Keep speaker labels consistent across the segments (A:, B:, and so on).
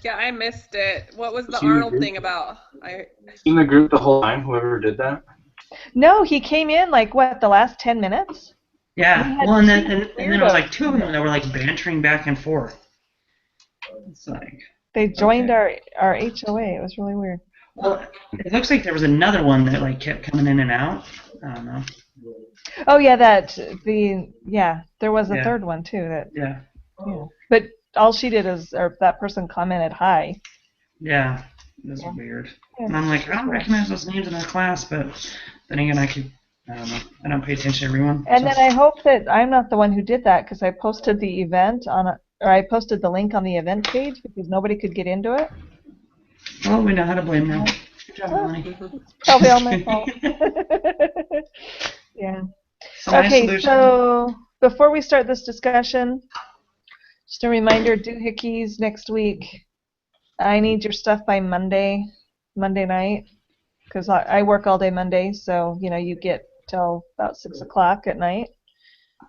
A: Yeah, I missed it. What was
B: Was
A: the
B: he in the
A: Arnold
B: group?
A: thing about? I
B: In the group the whole time, whoever did that?
C: No, he came in like what, the last 10 minutes? We
D: Yeah.
C: had
D: Well,
C: two
D: and then it was
C: weirdos
D: like two of
C: come
D: them
C: in.
D: that were like bantering back and forth. It's like,
C: They joined
D: okay.
C: our HOA. It was really weird.
D: Well, it looks like there was another one that like kept coming in and out. I don't know.
C: Oh yeah, there was a
D: Yeah.
C: third one too that
D: Yeah.
C: yeah. But all she did is, or that person commented hi.
D: Yeah. This is
C: Yeah,
D: weird.
C: yeah,
D: And I'm like, I
C: it's
D: don't
C: weird.
D: recognize those names in our class, but then again, I don't know. I don't pay attention to everyone.
C: And
D: So,
C: then I hope that I'm not the one who did that because I posted the event or I posted the link on the event page because nobody could get into it.
D: well, we know how to blame now.
C: Yeah.
D: Good job,
C: Well,
D: Melanie.
C: it's probably all
D: Just
C: my
D: kidding.
C: fault. Yeah.
D: So my
C: Okay,
D: solution.
C: so before we start this discussion, just a reminder, doohickeys next week. I need your stuff by Monday night, because I work all day Monday, so you get till about 6 o'clock at night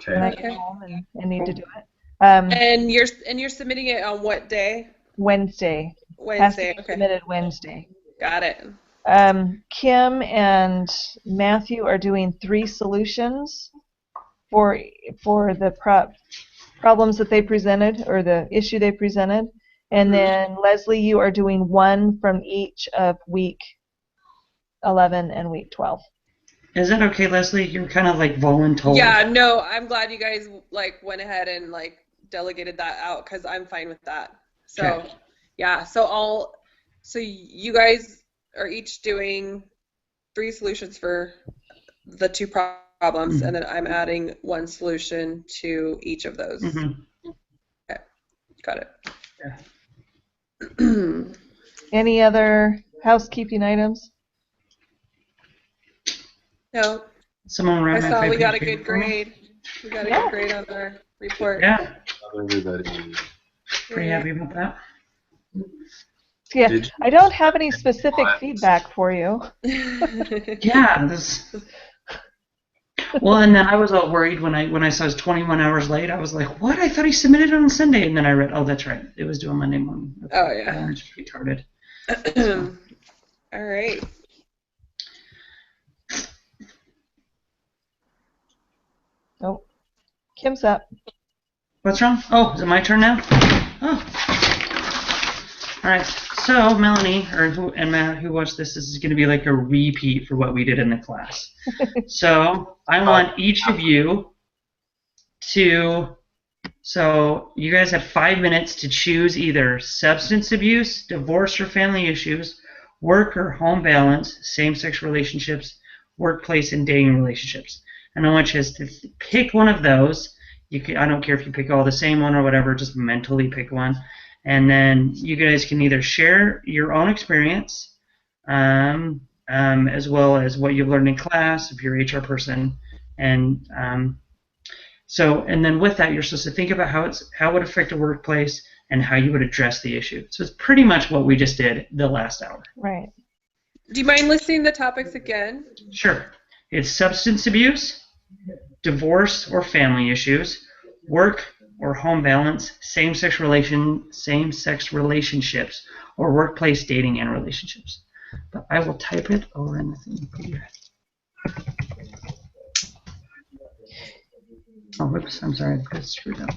C: when
B: Okay.
C: I get
A: okay.
C: home and need to
D: Cool.
C: do it. Um,
A: And you're submitting it on what day?
C: Wednesday has to
A: Wednesday.
C: be
A: Okay.
C: submitted Wednesday.
A: Got it.
C: Kim and Matthew are doing 3 solutions for the problems that they presented or the issue they presented. And
A: Mhm.
C: then Leslie, you are doing one from each of week 11 and week 12.
D: Is that okay, Leslie? You're kind of like voluntold.
A: Yeah, no, I'm glad you guys like went ahead and like delegated that out because I'm fine with that.
D: Okay.
A: So, yeah, so you guys are each doing 3 solutions for the two problems, and
D: Mm-hmm.
A: then I'm adding one solution to each of those.
D: Mm-hmm.
A: Okay, got
D: Yeah.
A: it.
C: Any other housekeeping items?
A: No,
D: Someone
A: I
D: write my
A: saw we got
D: five-page
A: a
D: paper
A: good
D: for me?
A: grade. We got a good
C: Yeah.
A: grade on our report.
D: Yeah.
B: Everybody.
D: Pretty
A: Yay.
D: happy about that.
C: Yeah,
B: Did
C: I don't have any specific feedback for you.
D: Yeah. This. Well, and then I was all worried when I saw it was 21 hours late. I was like, what? I thought he submitted it on Sunday. And then I read, oh, that's right. It was due on Monday morning.
A: Oh,
D: Okay.
A: yeah.
D: I'm just retarded. So.
A: All right.
C: Oh, Kim's up.
D: What's wrong? Oh, is it my turn now? Oh. All right. So Melanie, and Matt, who watched this is going to be like a repeat for what we did in the class. So I want each of you to. So you guys have 5 minutes to choose either substance abuse, divorce or family issues, work or home balance, same-sex relationships, workplace and dating relationships. And I want you to pick one of those. I don't care if you pick all the same one or whatever, just mentally pick one. And then you guys can either share your own experience, as well as what you've learned in class if you're an HR person, and and then with that, you're supposed to think about how it would affect a workplace and how you would address the issue. So it's pretty much what we just did the last hour.
C: Right.
A: Do you mind listing the topics again?
D: Sure. It's substance abuse, divorce or family issues, work or home balance, same-sex relationships, or workplace dating and relationships. But I will type it over in the thing. Oh, whoops! I'm sorry, I screwed up.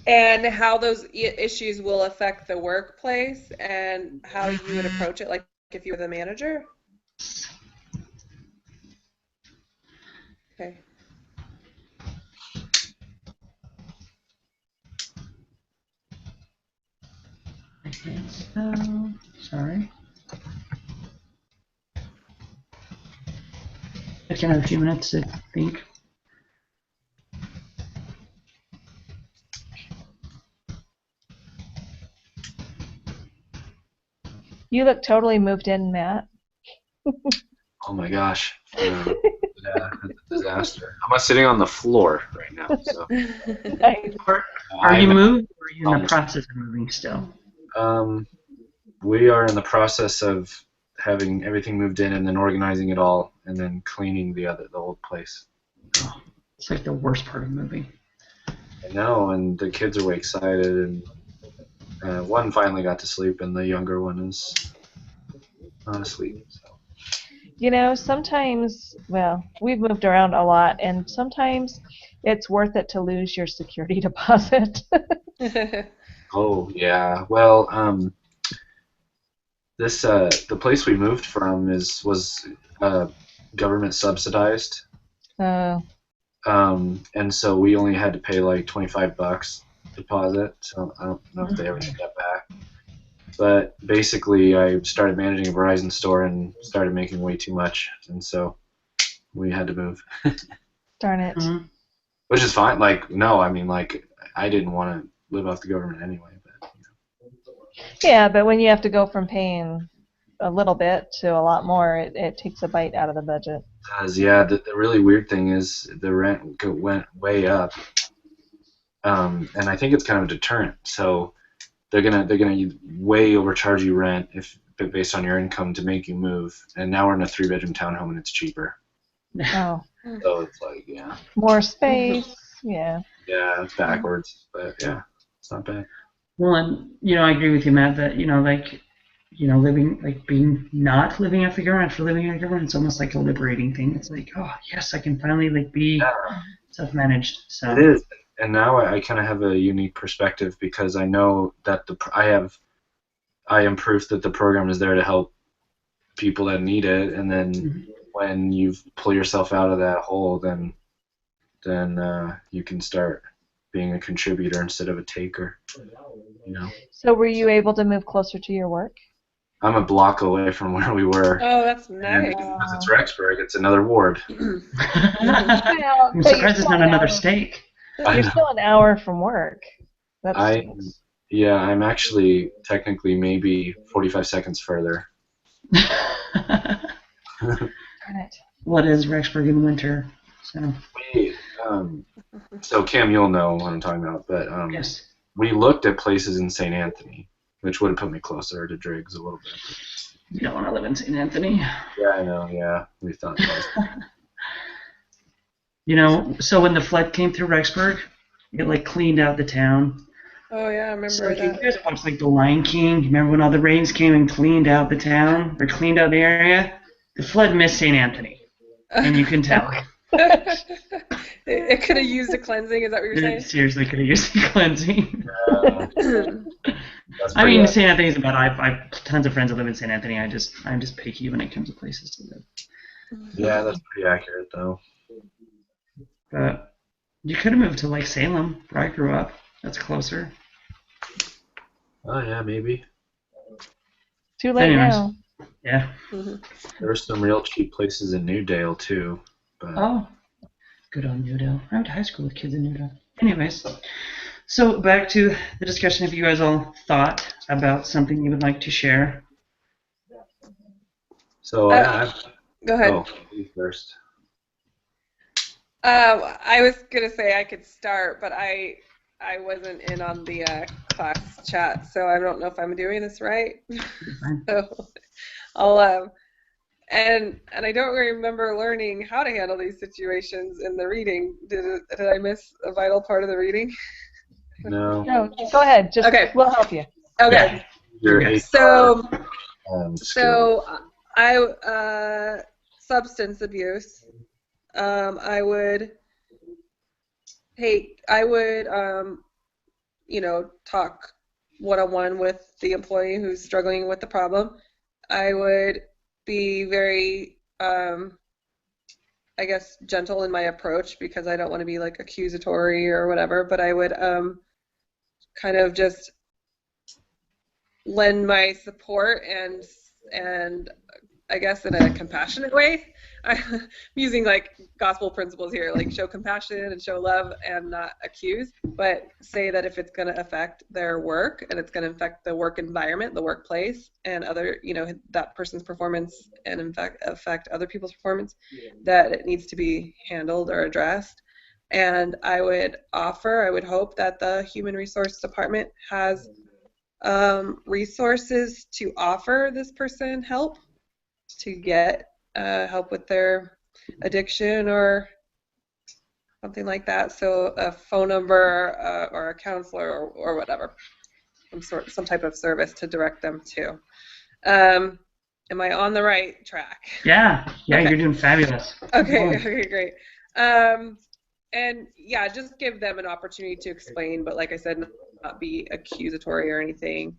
A: And how those issues will affect the workplace and how you would approach it, like if you were the manager? Okay.
D: I can't spell. Sorry. I can have a few minutes to think.
C: You look totally moved in, Matt.
B: Oh my gosh. Yeah, it's a disaster. I'm sitting on the floor right now. So
C: Nice.
D: Are you
B: I'm
D: moved or are you in the
B: almost.
D: process of moving still?
B: We are in the process of having everything moved in and then organizing it all and then cleaning the old place.
D: Oh, it's like the worst part of moving.
B: I know, and the kids are way excited, and One finally got to sleep, and the younger one is not asleep. So.
C: You know, sometimes, well, we've moved around a lot, and sometimes it's worth it to lose your security deposit.
B: Oh yeah. Well, this the place we moved from was government subsidized,
C: uh,
B: and so we only had to pay like $25 deposit. So I don't know if they ever did that back. But basically, I started managing a Verizon store and started making way too much, and so we had to move,
C: darn it.
D: Mhm.
B: which is fine. Like, no, I mean, like, I didn't want to live off the government anyway. But
C: Yeah, but when you have to go from paying a little bit to a lot more, it takes a bite out of the budget.
B: yeah, the really weird thing is the rent went way up, and I think it's kind of a deterrent. So they're gonna way overcharge you rent if based on your income to make you move. And now we're in a 3-bedroom townhome and it's cheaper.
C: Oh,
B: So it's like, yeah,
C: more space. Yeah.
B: it's backwards, but yeah, it's not bad.
D: Well, and I agree with you, Matt, that living like being not living off the government for living off the government, it's almost like a liberating thing. It's like, oh yes, I can finally like be
B: Yeah,
D: self-managed. So
B: it is. And now I kind of have a unique perspective because I know that I am proof that the program is there to help people that need it, and then
D: Mhm.
B: when you pull yourself out of that hole, then you can start being a contributor instead of a taker. You know,
C: So were you able to move closer to your work?
B: I'm a block away from where we were,
A: Oh, that's
B: and
A: nice.
B: because it's Rexburg, it's another ward.
C: Well,
D: I'm
C: but you're
D: surprised it's
C: still
D: not
C: an
D: another
C: hour.
D: steak.
B: I
C: You're
B: know.
C: still an hour from work. That's
B: I Yeah, I'm actually technically maybe 45 seconds further.
C: darn it.
D: What is Rexburg in winter? So
B: We, so Cam, you'll know what I'm talking about, but
D: yes.
B: we looked at places in St. Anthony, which would have put me closer to Driggs a little bit.
D: You don't want to live in St. Anthony.
B: Yeah, I know. Yeah, we thought twice.
D: So when the flood came through Rexburg, it like cleaned out the town.
A: Oh yeah, I
D: So
A: remember
D: like if you
A: that.
D: guys have watched like The Lion King, remember when all the rains came and cleaned out the town or cleaned out the area? The flood missed St. Anthony, and you can tell.
A: It could have used a cleansing. Is that what you're
D: It
A: saying?
D: seriously could have used the cleansing.
B: That's
D: I
B: pretty
D: mean,
B: bad.
D: St. Anthony's about. I've tons of friends that live in St. Anthony. I'm just picky when it comes to places to live.
B: Yeah, that's pretty accurate though.
D: But you could have moved to like Salem, where I grew up. That's closer.
B: Oh yeah, maybe.
C: Too late
D: Anyways.
C: now.
D: Yeah.
B: There were some real cheap places in Newdale too, but
D: Oh, good on Newdale. I went to high school with kids in Newdale. Anyways, so back to the discussion. If you guys all thought about something you would like to share.
B: so yeah.
A: Go ahead.
B: Oh, you first.
A: I was gonna say I could start, but I wasn't in on the class chat, so I don't know if I'm doing this right.
D: Fine.
A: So I'll and I don't remember learning how to handle these situations in the reading. Did I miss a vital part of the reading?
B: No.
C: No, go ahead. Just
A: Okay.
C: we'll help you.
A: Okay.
B: Your
D: Okay.
B: HR
A: So
B: skill.
A: so I substance abuse. I would talk one-on-one with the employee who's struggling with the problem. I would be very, I guess, gentle in my approach because I don't want to be like accusatory or whatever, but I would kind of just lend my support and I guess in a compassionate way. I'm using like gospel principles here, like show compassion and show love and not accuse, but say that if it's going to affect their work and it's going to affect the work environment, the workplace, and other, that person's performance and in fact affect other people's performance, that it needs to be handled or addressed. And I would hope that the Human Resource Department has resources to offer this person help to get help with their addiction or something like that. So a phone number or a counselor or whatever. some type of service to direct them to. Am I on the right track?
D: Yeah,
A: Okay.
D: you're doing fabulous.
A: Okay, great. And yeah, just give them an opportunity to explain, but like I said, not be accusatory or anything,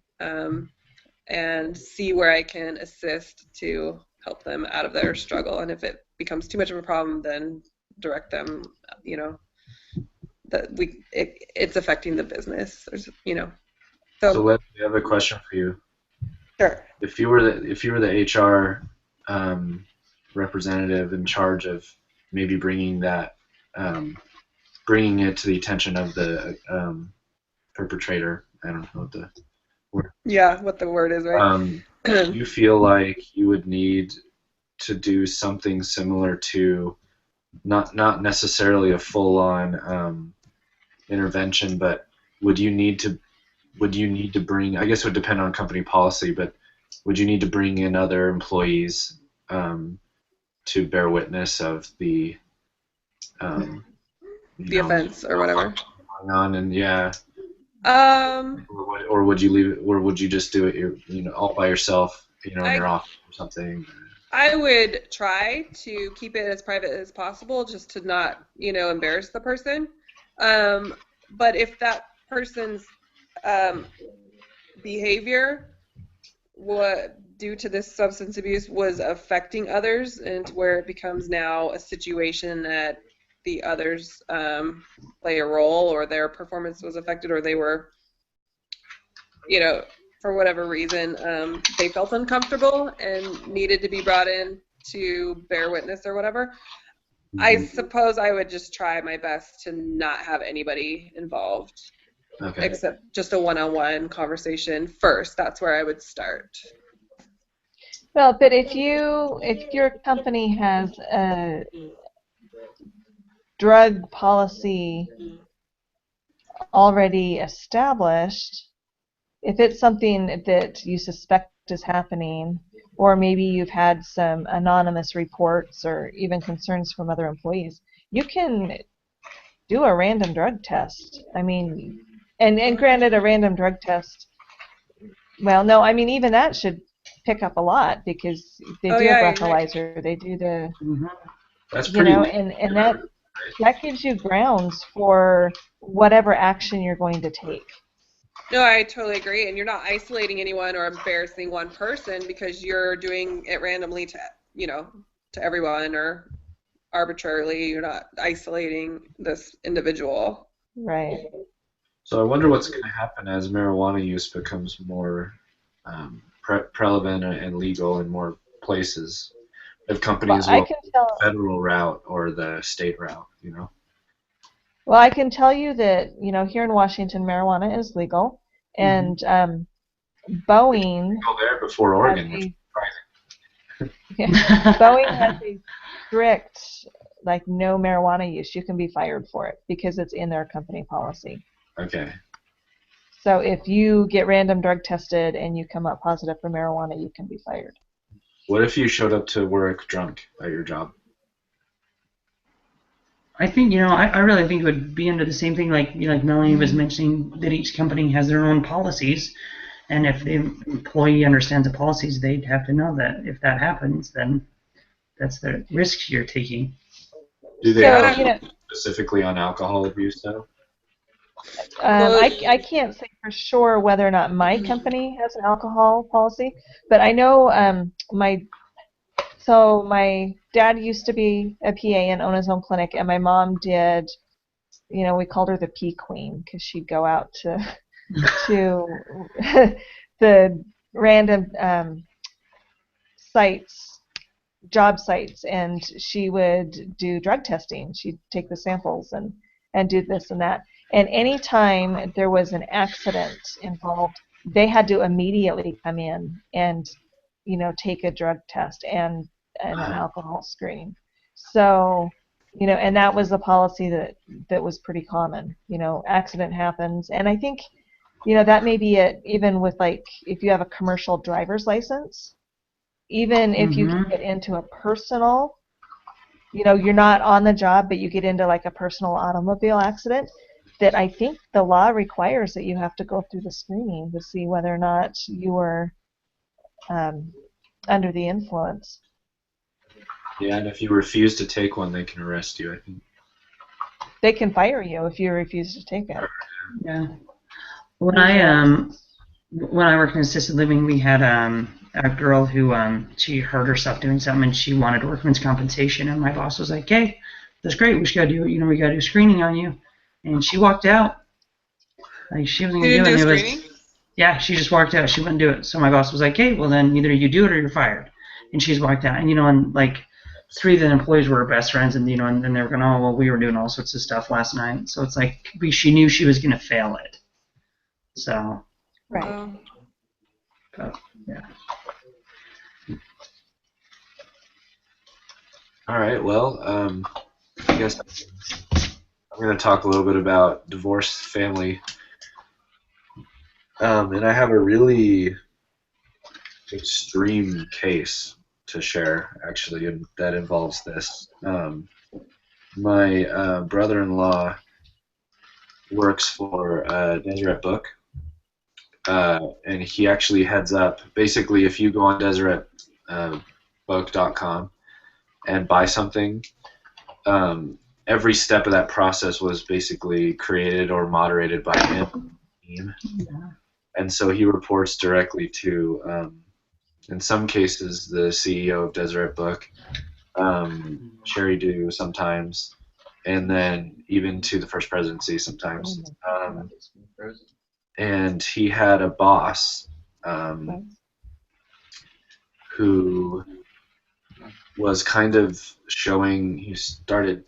A: and see where I can assist to help them out of their struggle. And if it becomes too much of a problem, then direct them, that it's affecting the business.
B: So
A: So
B: let me have a question for you.
A: sure.
B: If you were the HR representative in charge of maybe bringing it to the attention of the perpetrator, I don't know what the word.
A: Yeah, what the word is, right?
B: Do you feel like you would need to do something similar to not necessarily a full-on intervention, but would you need to bring, I guess it would depend on company policy, but would you need to bring in other employees to bear witness of the
A: The offense or whatever.
B: going on, and yeah,
A: Um,
B: or would you leave it, or would you just do it all by yourself, in your office or something?
A: I would try to keep it as private as possible, just to not, embarrass the person. But if that person's behavior, due to this substance abuse, was affecting others, and to where it becomes now a situation that the others play a role, or their performance was affected, or they were, for whatever reason, they felt uncomfortable and needed to be brought in to bear witness or whatever, I suppose I would just try my best to not have anybody involved,
B: Okay.
A: except just a one-on-one conversation first. That's where I would start.
C: Well, but if your company has a drug policy already established, if it's something that you suspect is happening, or maybe you've had some anonymous reports or even concerns from other employees, you can do a random drug test. I mean, and granted, a random drug test, well, no, I mean, even that should pick up a lot, because they do a breathalyzer, they do the,
B: That's pretty,
C: and that gives you grounds for whatever action you're going to take.
A: No, I totally agree. And you're not isolating anyone or embarrassing one person, because you're doing it randomly to everyone, or arbitrarily. You're not isolating this individual.
C: Right.
B: So I wonder what's going to happen as marijuana use becomes more prevalent and legal in more places. If companies will the federal route or the state route,
C: Well, I can tell you that, here in Washington, marijuana is legal, and Boeing.
B: Go there before Oregon, which is surprising.
C: Boeing has a strict, no marijuana use. You can be fired for it because it's in their company policy.
B: Okay.
C: So if you get random drug tested and you come up positive for marijuana, you can be fired.
B: What if you showed up to work drunk at your job?
D: I think, I really think it would be under the same thing, like Melanie was mentioning, that each company has their own policies, and if the employee understands the policies, they'd have to know that if that happens, then that's the risk you're taking.
B: Do they have specifically on alcohol abuse, though?
C: I can't say for sure whether or not my company has an alcohol policy, but I know my dad used to be a PA and own his own clinic, and my mom did, we called her the Pea Queen, because she'd go out to the random job sites, and she would do drug testing. She'd take the samples and do this and that. And anytime there was an accident involved, they had to immediately come in and, take a drug test and an alcohol screen. So, and that was a policy that was pretty common. Accident happens, and I think, that may be it. Even with if you have a commercial driver's license, even if you get into a personal, you're not on the job, but you get into a personal automobile accident, that I think the law requires that you have to go through the screening to see whether or not you are under the influence.
B: Yeah, and if you refuse to take one, they can arrest you, I think.
C: They can fire you if you refuse to take it.
D: Yeah. When I worked in assisted living, we had a girl who she hurt herself doing something, and she wanted workman's compensation, and my boss was like, "Hey, that's great. We just gotta do, we gotta do screening on you," and she walked out. Like she wasn't gonna do it.
A: You didn't do screening?
D: Yeah, she just walked out. She wouldn't do it. So my boss was like, "Hey, well then either you do it or you're fired," and she's walked out. And and like 3 of the employees were her best friends, and and then they were going, "Oh well, we were doing all sorts of stuff last night." So it's like she knew she was gonna fail it. So.
C: Right.
D: But, yeah.
B: All right, well, I guess I'm going to talk a little bit about divorced family. And I have a really extreme case to share, actually, that involves this. My brother-in-law works for Deseret Book, and he actually heads up. Basically, if you go on DeseretBook.com and buy something, every step of that process was basically created or moderated by him. And so he reports directly to, in some cases, the CEO of Deseret Book, Sherry Dew sometimes, and then even to the First Presidency sometimes. And he had a boss who was kind of showing, he started,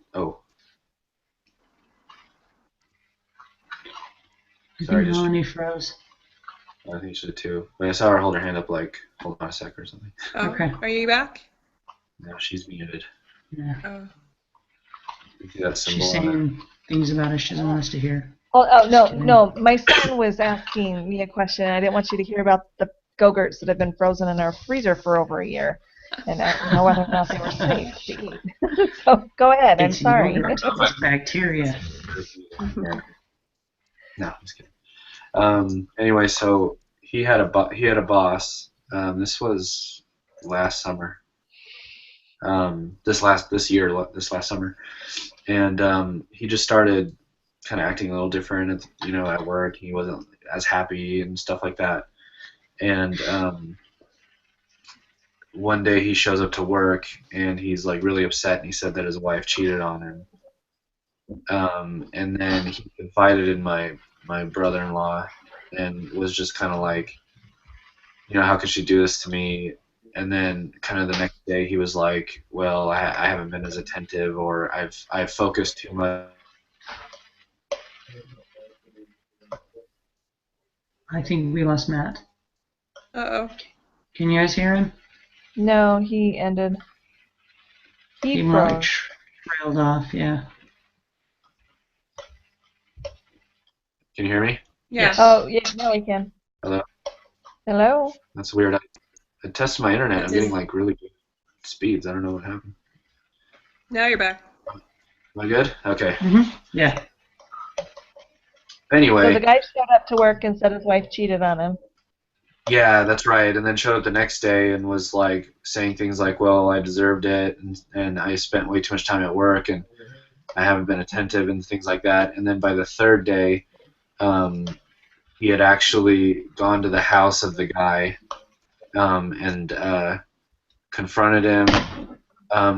B: sorry,
D: Melanie froze.
B: I think she did too. But I saw her hold her hand up like, hold on a sec or something.
A: Oh,
D: Okay.
A: Are you back?
B: No, she's muted.
D: Yeah.
A: Oh.
B: You see that symbol
D: She's
B: on
D: saying things about us she doesn't want us to hear.
C: Oh, no. My son was asking me a question. I didn't want you to hear about the Go-Gurts that have been frozen in our freezer for over a year. And I don't know whether or not they were safe to eat. So go ahead. I'm sorry.
D: It's bacteria.
B: No, I'm just kidding. Anyway, so he had a boss. This was last summer. This last summer, and he just started kind of acting a little different. At work, he wasn't as happy and stuff like that. And one day he shows up to work and he's like really upset, and he said that his wife cheated on him. And then he confided in my brother-in-law and was just kind of like, how could she do this to me? And then kind of the next day he was like, well, I haven't been as attentive, or I've focused too much.
D: I think we lost Matt.
A: Uh-oh.
D: Can you guys hear him?
C: No, he ended. He
D: might
C: froze.
D: trailed off, yeah.
B: Can you hear me?
A: Yeah.
D: Yes.
C: Oh, yeah, now we can.
B: Hello?
C: Hello?
B: That's weird. I tested my internet. I'm getting like really good speeds. I don't know what happened.
A: Now you're back.
B: Am I good? Okay.
D: Yeah.
B: Anyway.
C: So the guy showed up to work and said his wife cheated on him.
B: Yeah, that's right. And then showed up the next day and was like saying things like, well, I deserved it, and I spent way too much time at work, and I haven't been attentive, and things like that. And then by the third day, he had actually gone to the house of the guy and confronted him.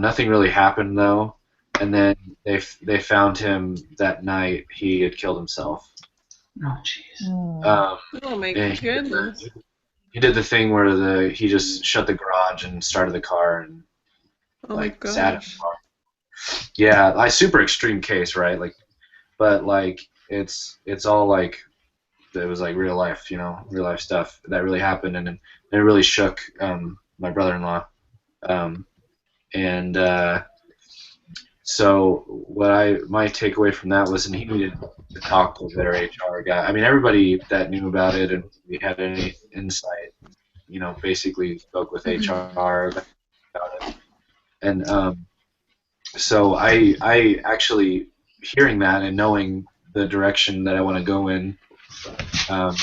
B: Nothing really happened, though. And then they found him that night. He had killed himself.
D: Oh, jeez.
A: Oh, my goodness.
B: He did the thing where he just shut the garage and started the car and
A: Oh my
B: sat in
A: gosh.
B: the car. Yeah, super extreme case, right? But it's all like it was like real life, real life stuff that really happened, and it really shook my brother-in-law. So my takeaway from that was, and he needed to talk to their HR guy. I mean, everybody that knew about it and we had any insight, basically spoke with HR about it. And so I actually, hearing that and knowing the direction that I want to go in. Um,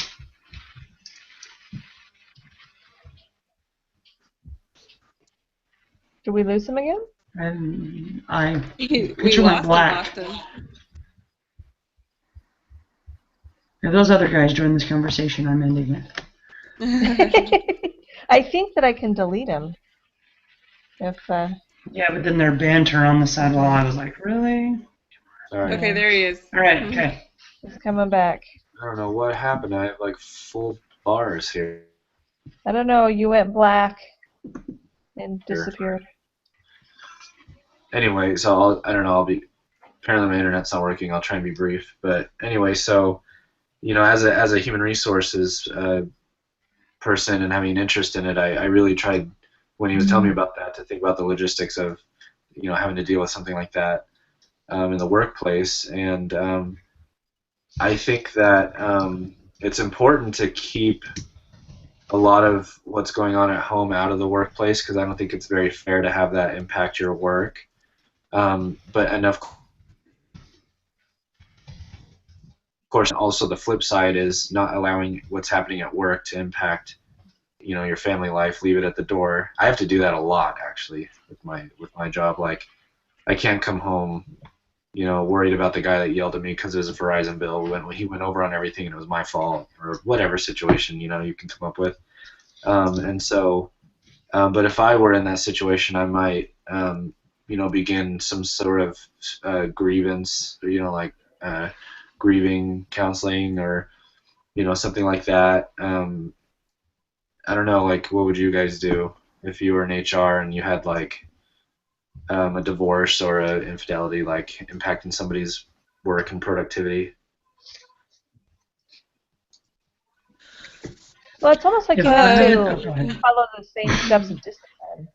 C: Did we lose him again?
D: And I
A: We
D: picture went
A: lost him,
D: black.
A: Austin.
D: If those other guys join this conversation, I'm ending it.
C: I think that I can delete him. If
D: Yeah, but then their banter on the side wall, I was like, really?
B: all right.
A: Okay, there he is.
D: All right, okay.
C: he's coming back.
B: I don't know what happened. I have like full bars here.
C: I don't know. You went black and disappeared.
B: Anyway, so I don't know. Apparently my internet's not working. I'll try and be brief. But anyway, so as a human resources person and having an interest in it, I really tried when he was telling me about that to think about the logistics of having to deal with something like that in the workplace. And I think that it's important to keep a lot of what's going on at home out of the workplace, because I don't think it's very fair to have that impact your work. But enough. Of course, also the flip side is not allowing what's happening at work to impact, your family life. Leave it at the door. I have to do that a lot, actually, with my job. Like, I can't come home, worried about the guy that yelled at me because there's a Verizon bill when he went over on everything and it was my fault, or whatever situation you can come up with. And so, but if I were in that situation, I might, begin some sort of grievance, like grieving counseling, or something like that. I don't know, like, what would you guys do if you were in HR and you had like a divorce or an infidelity like impacting somebody's work and productivity?
C: Well, it's almost like you
D: If I
C: have
D: had-
C: to
D: oh, go ahead.
C: follow the same steps of discipline.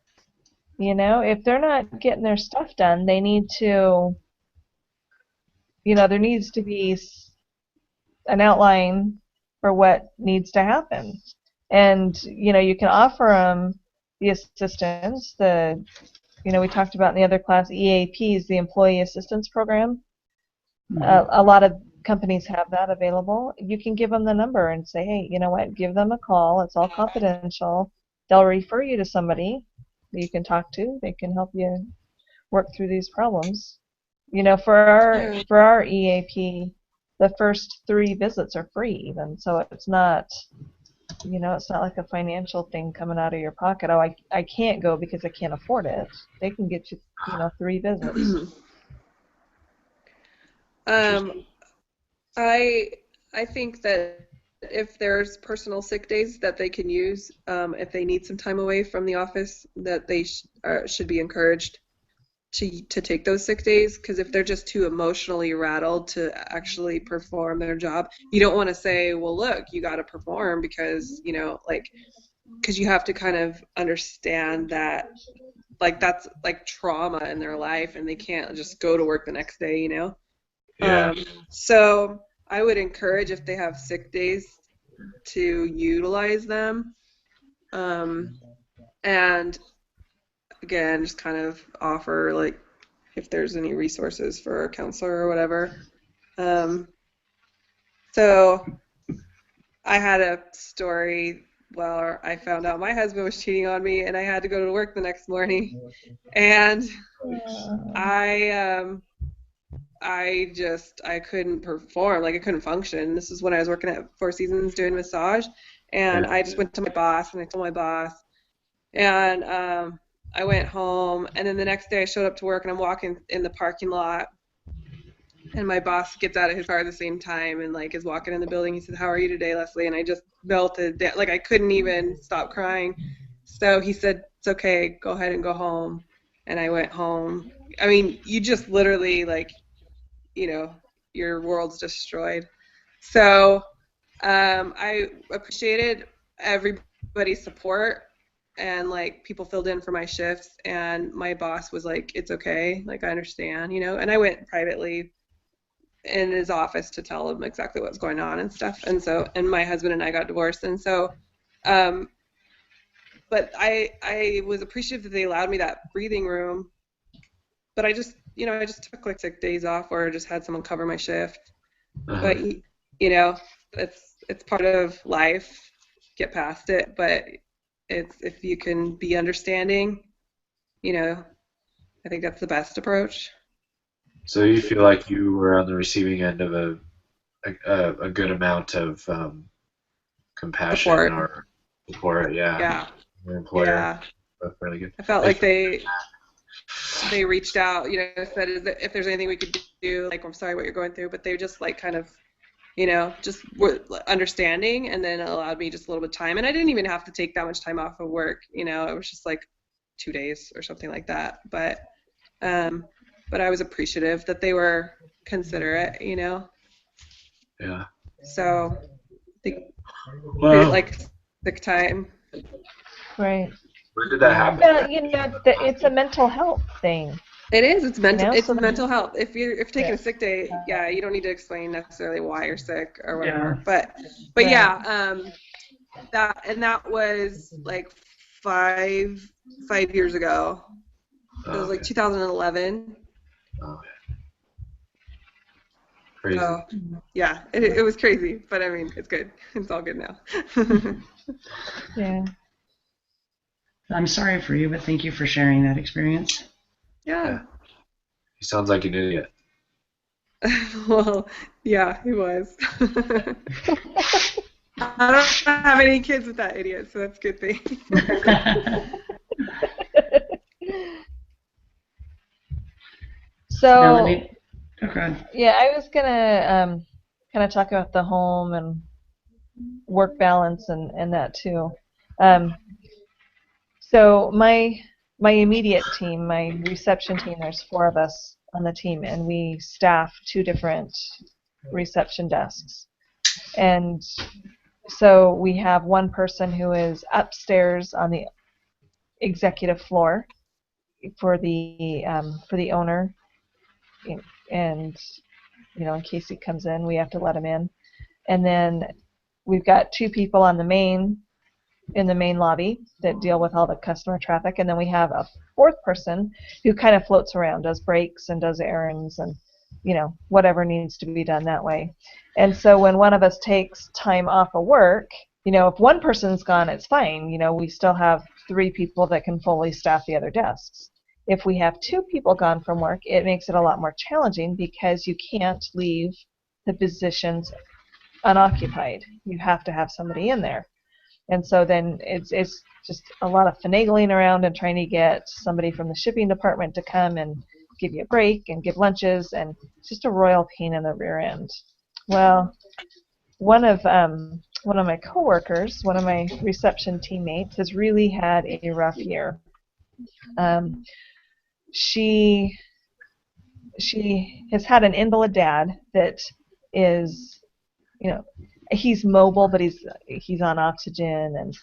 C: If they're not getting their stuff done, they need to, there needs to be an outline for what needs to happen. And, you can offer them the assistance, we talked about in the other class, EAPs, the Employee Assistance Program. A lot of companies have that available. You can give them the number and say, hey, you know what, give them a call. It's all confidential. They'll refer you to somebody that you can talk to. They can help you work through these problems. For our EAP, the first 3 visits are free even, so it's not, it's not like a financial thing coming out of your pocket. Oh, I can't go because I can't afford it. They can get you, 3 visits.
A: I think that if there's personal sick days that they can use, if they need some time away from the office, that they should be encouraged to take those sick days, because if they're just too emotionally rattled to actually perform their job, you don't want to say, well, look, you got to perform because, because you have to kind of understand that, like, that's like trauma in their life and they can't just go to work the next day,
B: Yeah.
A: So I would encourage, if they have sick days, to utilize them. And again, just kind of offer, like, if there's any resources for a counselor or whatever. So I had a story where I found out my husband was cheating on me and I had to go to work the next morning. And I couldn't perform, like I couldn't function. This is when I was working at Four Seasons doing massage, and I just went to my boss and I told my boss, and I went home, and then the next day I showed up to work and I'm walking in the parking lot, and my boss gets out of his car at the same time and like is walking in the building. He said, "How are you today, Leslie?" And I just melted down, like I couldn't even stop crying. So he said, "It's okay, go ahead and go home." And I went home. I mean, you just literally, like, your world's destroyed. So I appreciated everybody's support, and like people filled in for my shifts, and my boss was like, "It's okay, like I understand," and I went privately in his office to tell him exactly what's going on and stuff. And my husband and I got divorced, and so but I was appreciative that they allowed me that breathing room. But I just took like sick days off, or just had someone cover my shift.
B: Uh-huh.
A: But you know, it's part of life. Get past it. But it's if you can be understanding, you know, I think that's the best approach.
B: So you feel like you were on the receiving end of a good amount of compassion
A: Support.
B: or support, yeah.
A: Yeah.
B: Your employer,
A: Yeah.
B: that's really good.
A: I felt
B: I
A: like
B: feel
A: they reached out, said if there's anything we could do, like I'm sorry what you're going through, but they just like kind of, just were understanding and then allowed me just a little bit of time. And I didn't even have to take that much time off of work, it was just like 2 days or something like that. Um, but I was appreciative that they were considerate.
B: yeah.
A: So they didn't
B: Well,
A: like sick time.
C: Right.
B: when did that happen?
C: Well, it's a mental health thing,
A: It is. It's mental. It's
C: so
A: mental health. If you're taking
C: yeah.
A: a sick day, yeah, you don't need to explain necessarily why you're sick or
D: Yeah.
A: whatever. But
C: Right.
A: yeah, that was like five years ago. It
B: Oh,
A: was like
B: okay.
A: 2011.
B: Oh, crazy.
A: So yeah, it was crazy, but I mean, it's good. It's all good now.
C: Yeah.
D: I'm sorry for you, but thank you for sharing that experience.
A: Yeah.
B: Yeah. He sounds like an idiot.
A: Well, yeah, he was. I don't have any kids with that idiot, so that's a good thing.
C: So
D: Melanie, okay.
C: yeah, I was gonna kind of talk about the home and work balance and that too. Um, so my immediate team, my reception team, there's 4 of us on the team, and we staff 2 different reception desks. And so we have one person who is upstairs on the executive floor for the owner, and in case he comes in, we have to let him in. And then we've got 2 people on in the main lobby that deal with all the customer traffic, and then we have a 4th person who kind of floats around, does breaks and does errands and whatever needs to be done that way. And so when one of us takes time off of work, if one person's gone, it's fine. We still have 3 people that can fully staff the other desks. If we have 2 people gone from work, it makes it a lot more challenging because you can't leave the positions unoccupied. You have to have somebody in there. And so then it's just a lot of finagling around and trying to get somebody from the shipping department to come and give you a break and give lunches, and it's just a royal pain in the rear end. Well, one of my coworkers, one of my reception teammates, has really had a rough year. Um, she she has had an invalid dad that is, you know, he's mobile, but he's on oxygen,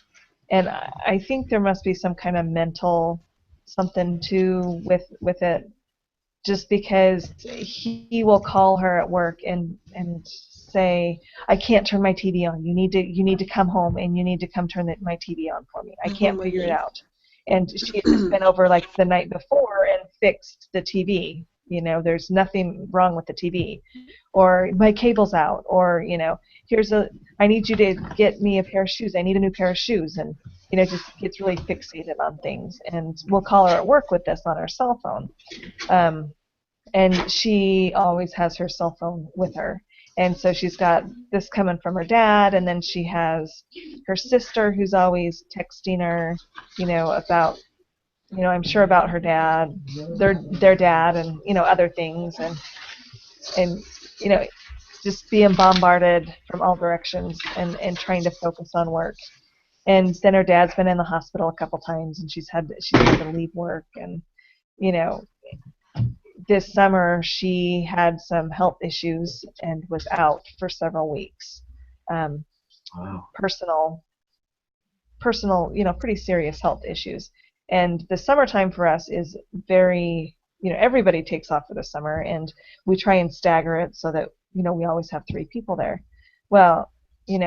C: and I think there must be some kind of mental something too with it, just because he will call her at work and say, I can't turn my TV on. You need to come home and you need to come turn my TV on for me. I
A: Oh
C: can't
A: my
C: figure it
A: goodness.
C: out. And she had just been over like the night before and fixed the TV. There's nothing wrong with the TV, or my cable's out, or I need you to get me a pair of shoes. I need a new pair of shoes, and just gets really fixated on things. And we'll call her at work with this on her cell phone. And she always has her cell phone with her. And so she's got this coming from her dad, and then she has her sister who's always texting her, about, I'm sure about her dad, their dad, and other things, and you know, just being bombarded from all directions and trying to focus on work. And then her dad's been in the hospital a couple times, and she's had to leave work, and you know this summer she had some health issues and was out for several weeks. Um,
B: Wow.
C: personal, pretty serious health issues. And the summertime for us is very, everybody takes off for the summer, and we try and stagger it so that, we always have 3 people there. Well,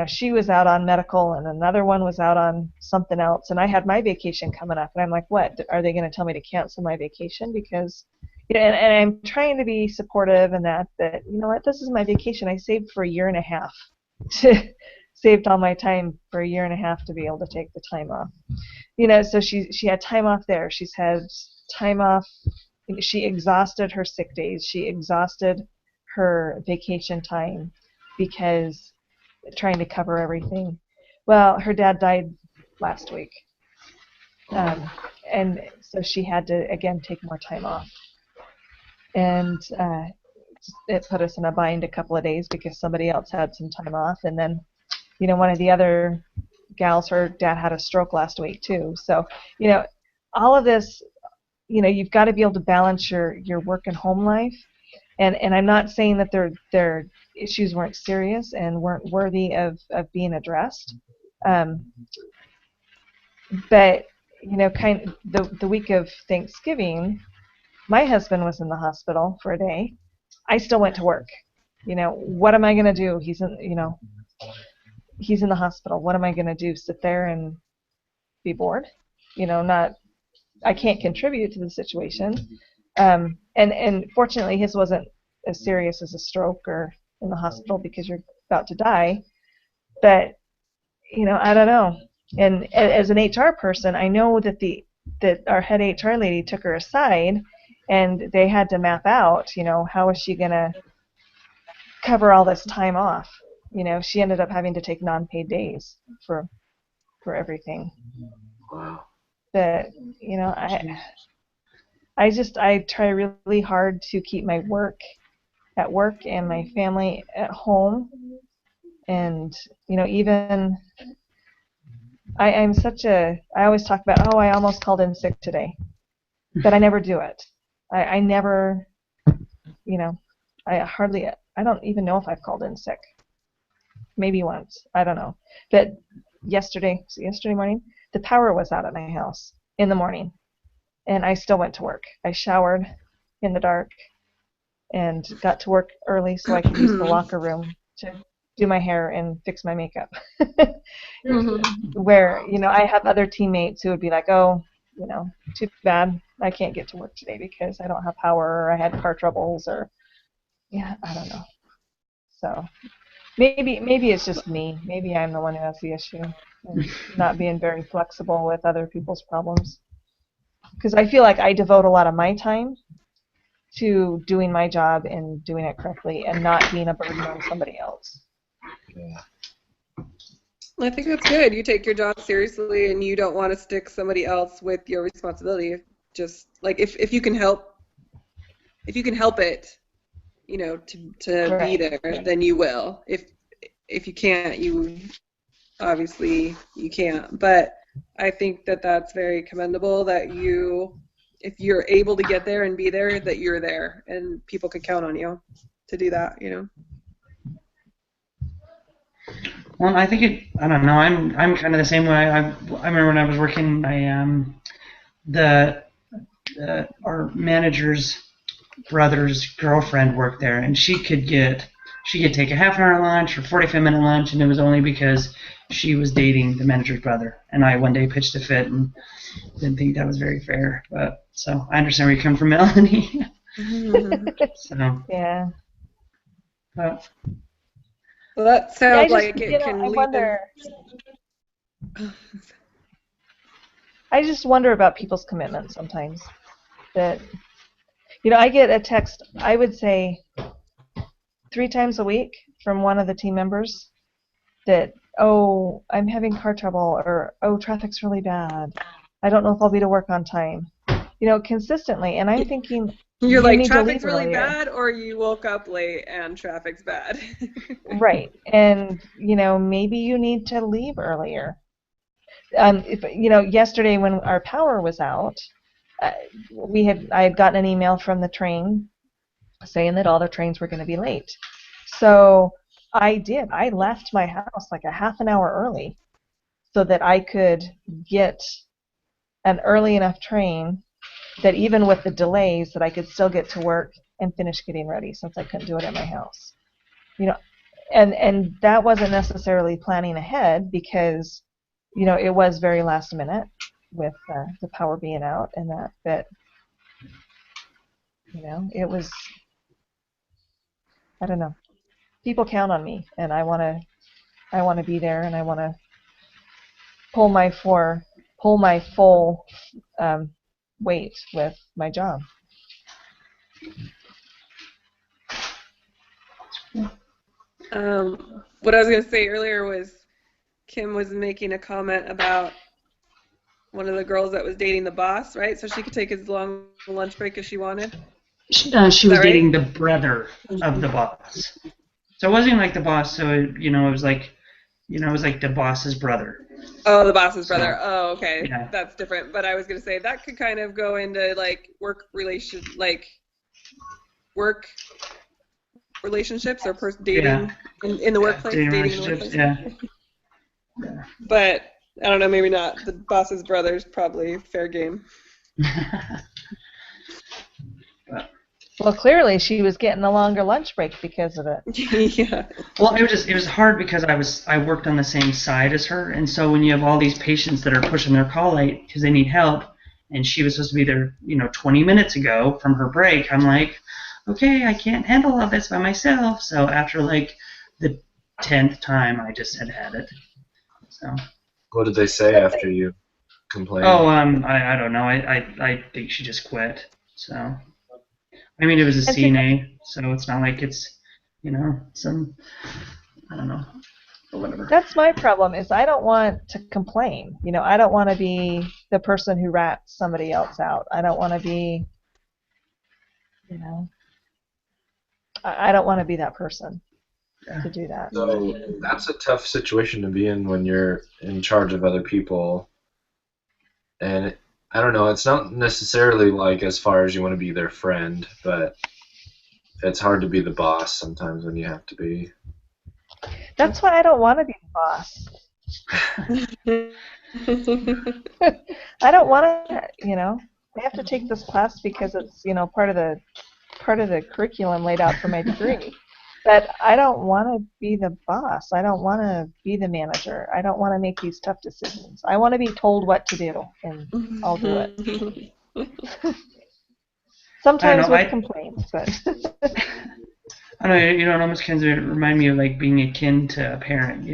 C: she was out on medical, and another one was out on something else, and I had my vacation coming up, and I'm like, what? Are they going to tell me to cancel my vacation because and I'm trying to be supportive and that you know what, this is my vacation. I saved for a year and a half to saved all my time for a year and a half to be able to take the time off. So she had time off there. She's had time off. She exhausted her sick days. She exhausted her vacation time because trying to cover everything. Well, her dad died last week. And so she had to, again, take more time off. And it put us in a bind a couple of days because somebody else had some time off. And then, one of the other gals, her dad had a stroke last week too. So, all of this, you've got to be able to balance your work and home life. And I'm not saying that their issues weren't serious and weren't worthy of being addressed. But, kind of the week of Thanksgiving, my husband was in the hospital for a day. I still went to work. What am I going to do? He's in the hospital. What am I going to do? Sit there and be bored? I can't contribute to the situation. And fortunately, his wasn't as serious as a stroke or in the hospital because you're about to die. But, I don't know. And as an HR person, I know that our head HR lady took her aside and they had to map out, how is she going to cover all this time off? She ended up having to take non-paid days for everything.
B: Wow.
C: But, I try really hard to keep my work at work and my family at home. And, even I always talk about, I almost called in sick today, but I never do it. I never, I don't even know if I've called in sick. Maybe once, I don't know. But yesterday morning, the power was out at my house in the morning, and I still went to work. I showered in the dark and got to work early so I could use the locker room to do my hair and fix my makeup. Where, I have other teammates who would be like, oh, too bad I can't get to work today because I don't have power or I had car troubles or, I don't know. So maybe it's just me. Maybe I'm the one who has the issue and not being very flexible with other people's problems. Because I feel like I devote a lot of my time to doing my job and doing it correctly and not being a burden on somebody else.
B: Yeah.
A: I think that's good. You take your job seriously and you don't want to stick somebody else with your responsibility. Just like if you can help it, to
C: Right.
A: be there, then you will. If you can't, you obviously you can't. But I think that that's very commendable that if you're able to get there and be there, that you're there and people can count on you to do that,
D: Well, I think I don't know. I'm kind of the same way. I remember when I was working, our manager's brother's girlfriend worked there, and she could take a half an hour lunch or 45-minute lunch, and it was only because she was dating the manager's brother. And I one day pitched a fit and didn't think that was very fair. But so I understand where you come from, Melanie. So
C: Yeah.
D: but
A: Well, that sounds like it can
C: I
A: lead
C: wonder. I just wonder about people's commitment sometimes. That I get a text, I would say 3 times a week from one of the team members that, oh, I'm having car trouble, or oh, traffic's really bad. I don't know if I'll be to work on time. Consistently, and I'm thinking
A: You're like,
C: need
A: traffic's
C: to leave
A: really
C: earlier.
A: bad, or you woke up late and traffic's bad.
C: Right, and maybe you need to leave earlier. Yesterday when our power was out, I had gotten an email from the train saying that all the trains were going to be late. So I left my house like a half an hour early so that I could get an early enough train that even with the delays that I could still get to work and finish getting ready, since I couldn't do it at my house. And that wasn't necessarily planning ahead because it was very last minute with the power being out and that. But It was, I don't know. People count on me, and I want to be there, and I want to pull my full weight with my job.
A: What I was going to say earlier was Kim was making a comment about one of the girls that was dating the boss, right? So she could take as long a lunch break as she wanted.
D: She was
A: right?
D: dating the brother of the boss. So it wasn't like the boss. So it was like, it was like the boss's brother.
A: Oh, the boss's brother. Oh, okay.
D: Yeah.
A: That's different. But I was going to say that could kind of go into like work relationships or dating in the workplace.
D: Dating
A: in the
D: relationships,
A: workplace.
D: yeah.
A: But I don't know, maybe not. The boss's brother's probably fair game.
C: Well, clearly she was getting a longer lunch break because of it.
A: Yeah.
D: Well, it was hard because I worked on the same side as her, and so when you have all these patients that are pushing their call late because they need help, and she was supposed to be there, 20 minutes ago from her break, I'm like, okay, I can't handle all this by myself. So after like the 10th time, I just had it. So.
B: What did they say after you complained?
D: Oh, I don't know. I think she just quit. So, I mean, it was a CNA, so it's not like it's, some, I don't know, or whatever.
C: That's my problem. Is I don't want to complain. I don't want to be the person who rats somebody else out. I don't want to be, I don't want to be that person to do that.
B: So that's a tough situation to be in when you're in charge of other people. And I don't know, it's not necessarily like as far as you want to be their friend, but it's hard to be the boss sometimes when you have to be.
C: That's why I don't want to be the boss. I don't want to, I have to take this class because it's, part of the curriculum laid out for my degree. But I don't want to be the boss. I don't want to be the manager. I don't want to make these tough decisions. I want to be told what to do, and I'll do it. Sometimes with complaints, but.
D: I don't know, it almost kind of remind me of like being akin to a parent,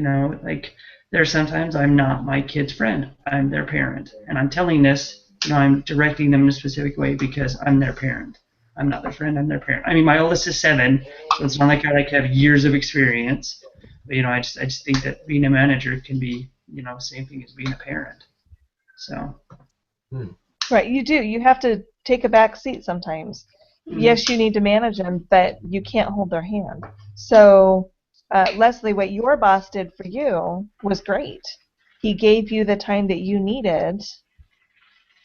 D: like there's sometimes I'm not my kid's friend. I'm their parent. And I'm telling this, I'm directing them in a specific way because I'm their parent. I'm not their friend, I'm their parent. I mean, my oldest is 7, so it's not like I have years of experience. But, I just think that being a manager can be, the same thing as being a parent. So.
C: Right, you do. You have to take a back seat sometimes. Mm-hmm. Yes, you need to manage them, but you can't hold their hand. So, Leslie, what your boss did for you was great. He gave you the time that you needed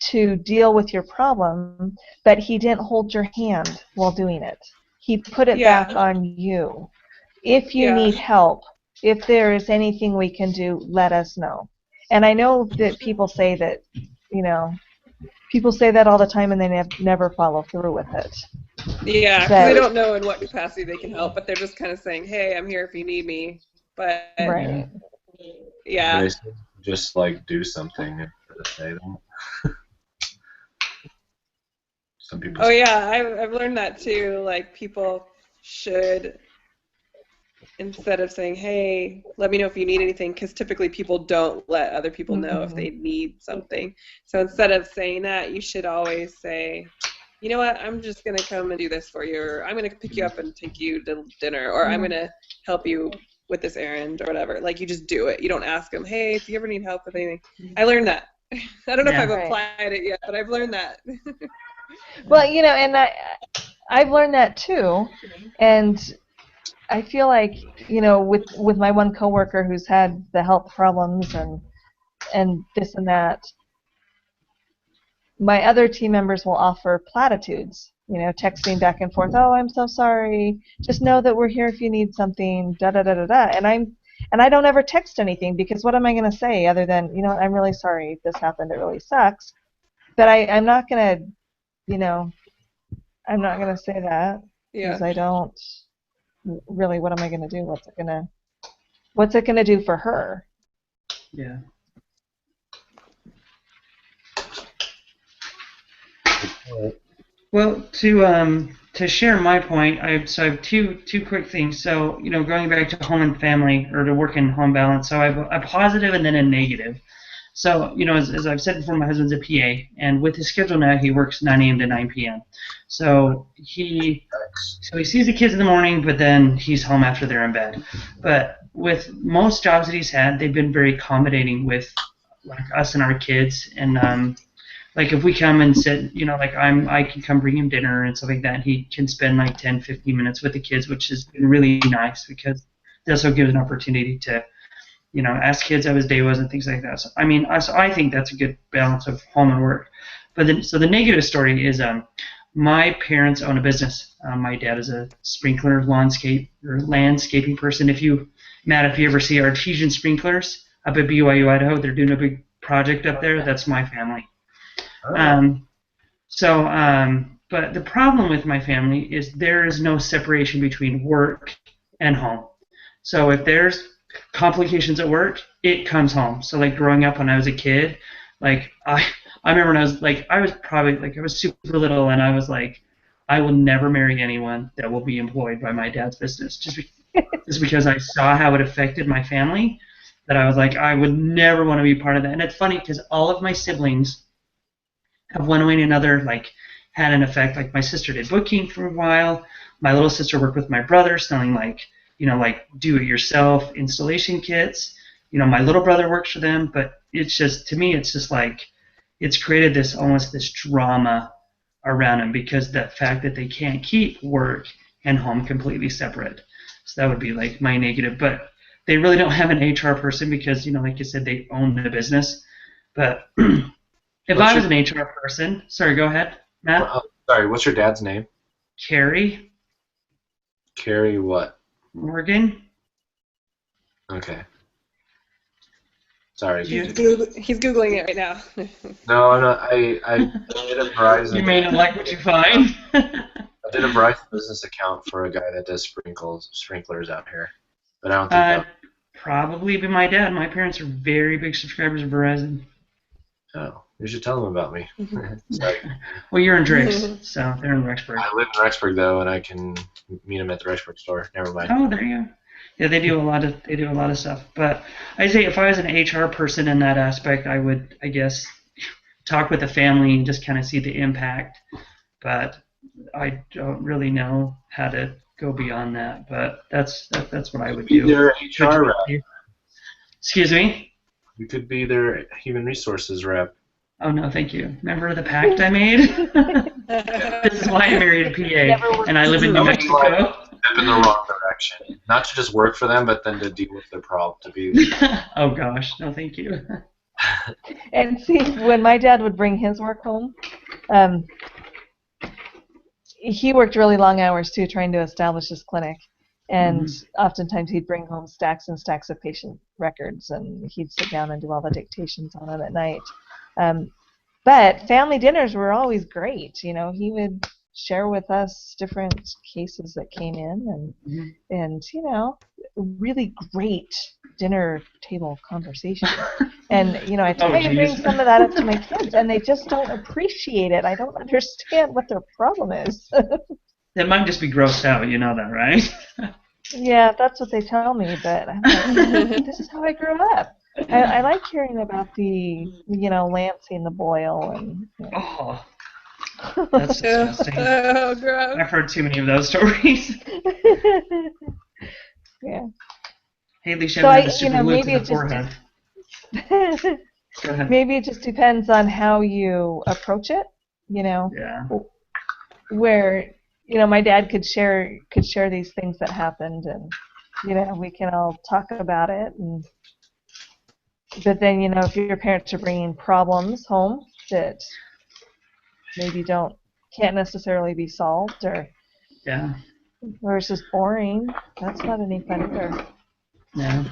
C: to deal with your problem, but he didn't hold your hand while doing it. He put it back on you. If you need help, if there is anything we can do, let us know. And I know that people say that, people say that all the time and they never follow through with it.
A: Yeah, because they don't know in what capacity they can help, but they're just kind of saying, hey, I'm here if you need me. But,
C: right.
A: Yeah.
B: They just like do something instead of say that. Some people.
A: Oh yeah, I've learned that too. Like people should, instead of saying, "Hey, let me know if you need anything," because typically people don't let other people know if they need something. So instead of saying that, you should always say, "You know what? I'm just gonna come and do this for you, or I'm gonna pick you up and take you to dinner, or I'm gonna help you with this errand, or whatever." Like you just do it. You don't ask them, "Hey, do you ever need help with anything?" I learned that. I don't know if I've applied it yet, but I've learned that.
C: Well, and I've learned that too, and I feel like, with my one coworker who's had the health problems and this and that, my other team members will offer platitudes, texting back and forth. Oh, I'm so sorry. Just know that we're here if you need something. Da da da da da. And I don't ever text anything because what am I going to say other than, I'm really sorry this happened. It really sucks. But I'm not going to. I'm not going to say that because I don't really, what am I going to do? What's it going to do for her?
D: Yeah. Well, to share my point, I have two quick things. So going back to home and family or to work in home balance. So I have a positive and then a negative. So as I've said before, my husband's a PA, and with his schedule now, he works 9 a.m. to 9 p.m. So he sees the kids in the morning, but then he's home after they're in bed. But with most jobs that he's had, they've been very accommodating with like us and our kids, and like if we come and sit, like I can come bring him dinner and stuff like that. He can spend like 10, 15 minutes with the kids, which has been really nice because it also gives an opportunity to, ask kids how his day was and things like that. So I think that's a good balance of home and work. But then, so the negative story is, my parents own a business. My dad is a sprinkler landscaping person. Matt, if you ever see artesian sprinklers up at BYU Idaho, they're doing a big project up there. That's my family. But the problem with my family is there is no separation between work and home. So if there's complications at work, it comes home. So like growing up when I was a kid, like I remember when I was super little and I was like, I will never marry anyone that will be employed by my dad's business just because I saw how it affected my family, that I was like, I would never want to be part of that. And it's funny because all of my siblings have one way or another like had an effect. Like my sister did booking for a while. My little sister worked with my brother selling like do-it-yourself installation kits. My little brother works for them, but it's just, to me, it's just like it's created this drama around them because the fact that they can't keep work and home completely separate. So that would be like my negative. But they really don't have an HR person because, like you said, they own the business. But if I was an HR person, sorry, go ahead, Matt.
B: Sorry, what's your dad's name?
D: Carrie.
B: Carrie what?
D: Morgan.
B: Okay. Sorry.
A: He's Googling it right now.
B: No, I'm not. I did a Verizon.
D: You may not like what you find.
B: I did a Verizon business account for a guy that does sprinklers out here, but I don't think that.
D: Probably be my dad. My parents are very big subscribers of Verizon.
B: Oh, you should tell them about me. Sorry.
D: Well, you're in Drix, so they're in Rexburg.
B: I live in Rexburg though, and I can meet them at the Rexburg store. Never mind.
D: Oh, there you go. Yeah, they do a lot of stuff. But I'd say if I was an HR person in that aspect, I would, I guess, talk with the family and just kind of see the impact. But I don't really know how to go beyond that. But that's what I would do.
B: Their HR rep.
D: Excuse me?
B: You could be their human resources rep.
D: Oh no, thank you. Remember the pact I made? This is why I married a PA, and I live in New Mexico.
B: Step in the wrong direction. Not to just work for them, but then to deal with their problem.
D: Oh gosh, no, thank you.
C: And see, when my dad would bring his work home, he worked really long hours too, trying to establish his clinic. And oftentimes he'd bring home stacks and stacks of patient records, and he'd sit down and do all the dictations on them at night. But family dinners were always great. He would share with us different cases that came in, and really great dinner table conversation. And I try to bring some of that up to my kids, and they just don't appreciate it. I don't understand what their problem is.
D: They might just be grossed out, you know that, right?
C: Yeah, that's what they tell me, but I'm like, this is how I grew up. I like hearing about the, Lancing the boil and.
D: Oh, that's disgusting.
A: Oh, gross.
D: I've heard too many of those stories.
C: Yeah.
D: Haley should have the super glue to the forehead. Go ahead.
C: Maybe it just depends on how you approach it.
D: Yeah.
C: Where my dad could share these things that happened, and we can all talk about it. But then if your parents are bringing problems home that maybe can't necessarily be solved, or it's just boring, that's not any fun either.
D: Yeah.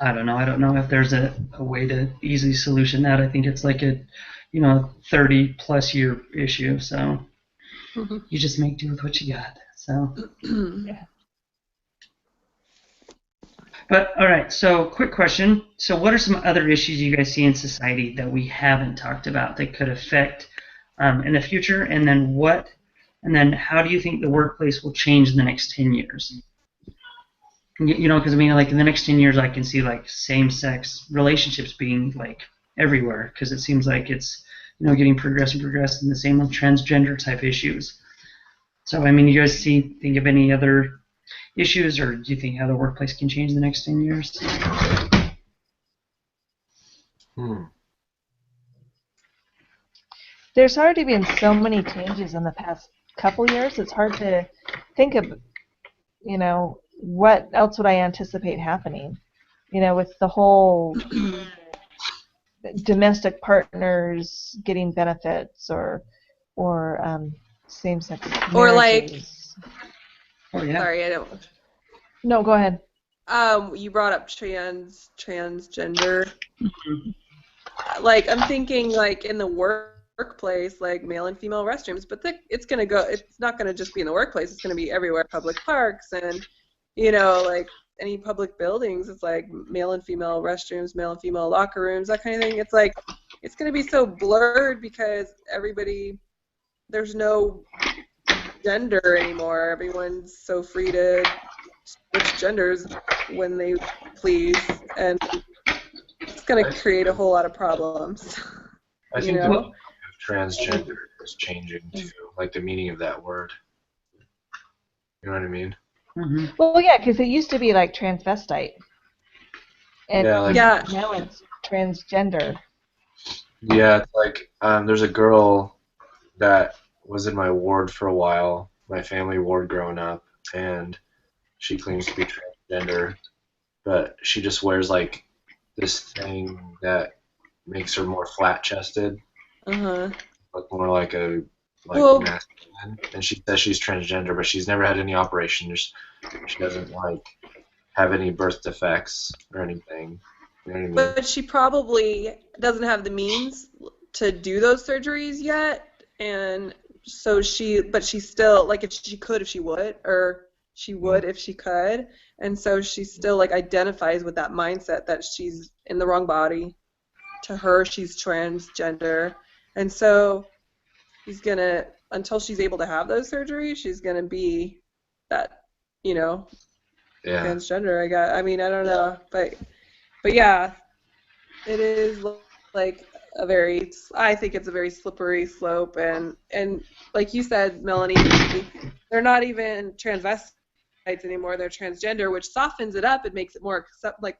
D: I don't know. I don't know if there's a way to easily solution that. I think it's like a 30+ year issue. So you just make do with what you got. So
C: Yeah.
D: But all right. So quick question. So what are some other issues you guys see in society that we haven't talked about that could affect in the future, and then how do you think the workplace will change in the next 10 years? You know, because I mean, like in the next 10 years, I can see like same-sex relationships being like everywhere, because it seems like it's, you know, getting progressed, and the same with transgender type issues. So I mean, you guys think of any other issues, or do you think how the workplace can change in the next 10 years?
C: There's already been so many changes in the past couple years. It's hard to think of, you know, what else would I anticipate happening? You know, with the whole domestic partners getting benefits or same-sex
A: Or like,
C: marriages.
D: Oh yeah.
A: sorry, I don't.
C: No, go ahead.
A: You brought up transgender. Like, I'm thinking like in the workplace, like male and female restrooms, but it's not gonna just be in the workplace. It's gonna be everywhere, public parks, and you know, like any public buildings. It's like male and female restrooms, male and female locker rooms, that kind of thing. It's like it's gonna be so blurred because there's no gender anymore. Everyone's so free to switch genders when they please, and it's going to create a whole lot of problems.
B: I think the meaning of transgender is changing too, like the meaning of that word. You know what I mean?
D: Mm-hmm.
C: Well, yeah, because it used to be like transvestite, and now it's transgender.
B: Yeah, it's like there's a girl that was in my ward for a while, my family ward growing up, and she claims to be transgender, but she just wears like this thing that makes her more flat-chested, look more like masculine. And she says she's transgender, but she's never had any operations. She doesn't like have any birth defects or anything. You know what I mean?
A: But she probably doesn't have the means to do those surgeries yet, and so she's still, like, if she could, if she would, or she would if she could, and so she still like identifies with that mindset that she's in the wrong body. To her, she's transgender, and so until she's able to have those surgeries, she's gonna be that, you know, transgender. I mean, I don't know, but yeah, it is like I think it's a very slippery slope, and like you said, Melanie, they're not even transvestites anymore. They're transgender, which softens it up and makes it more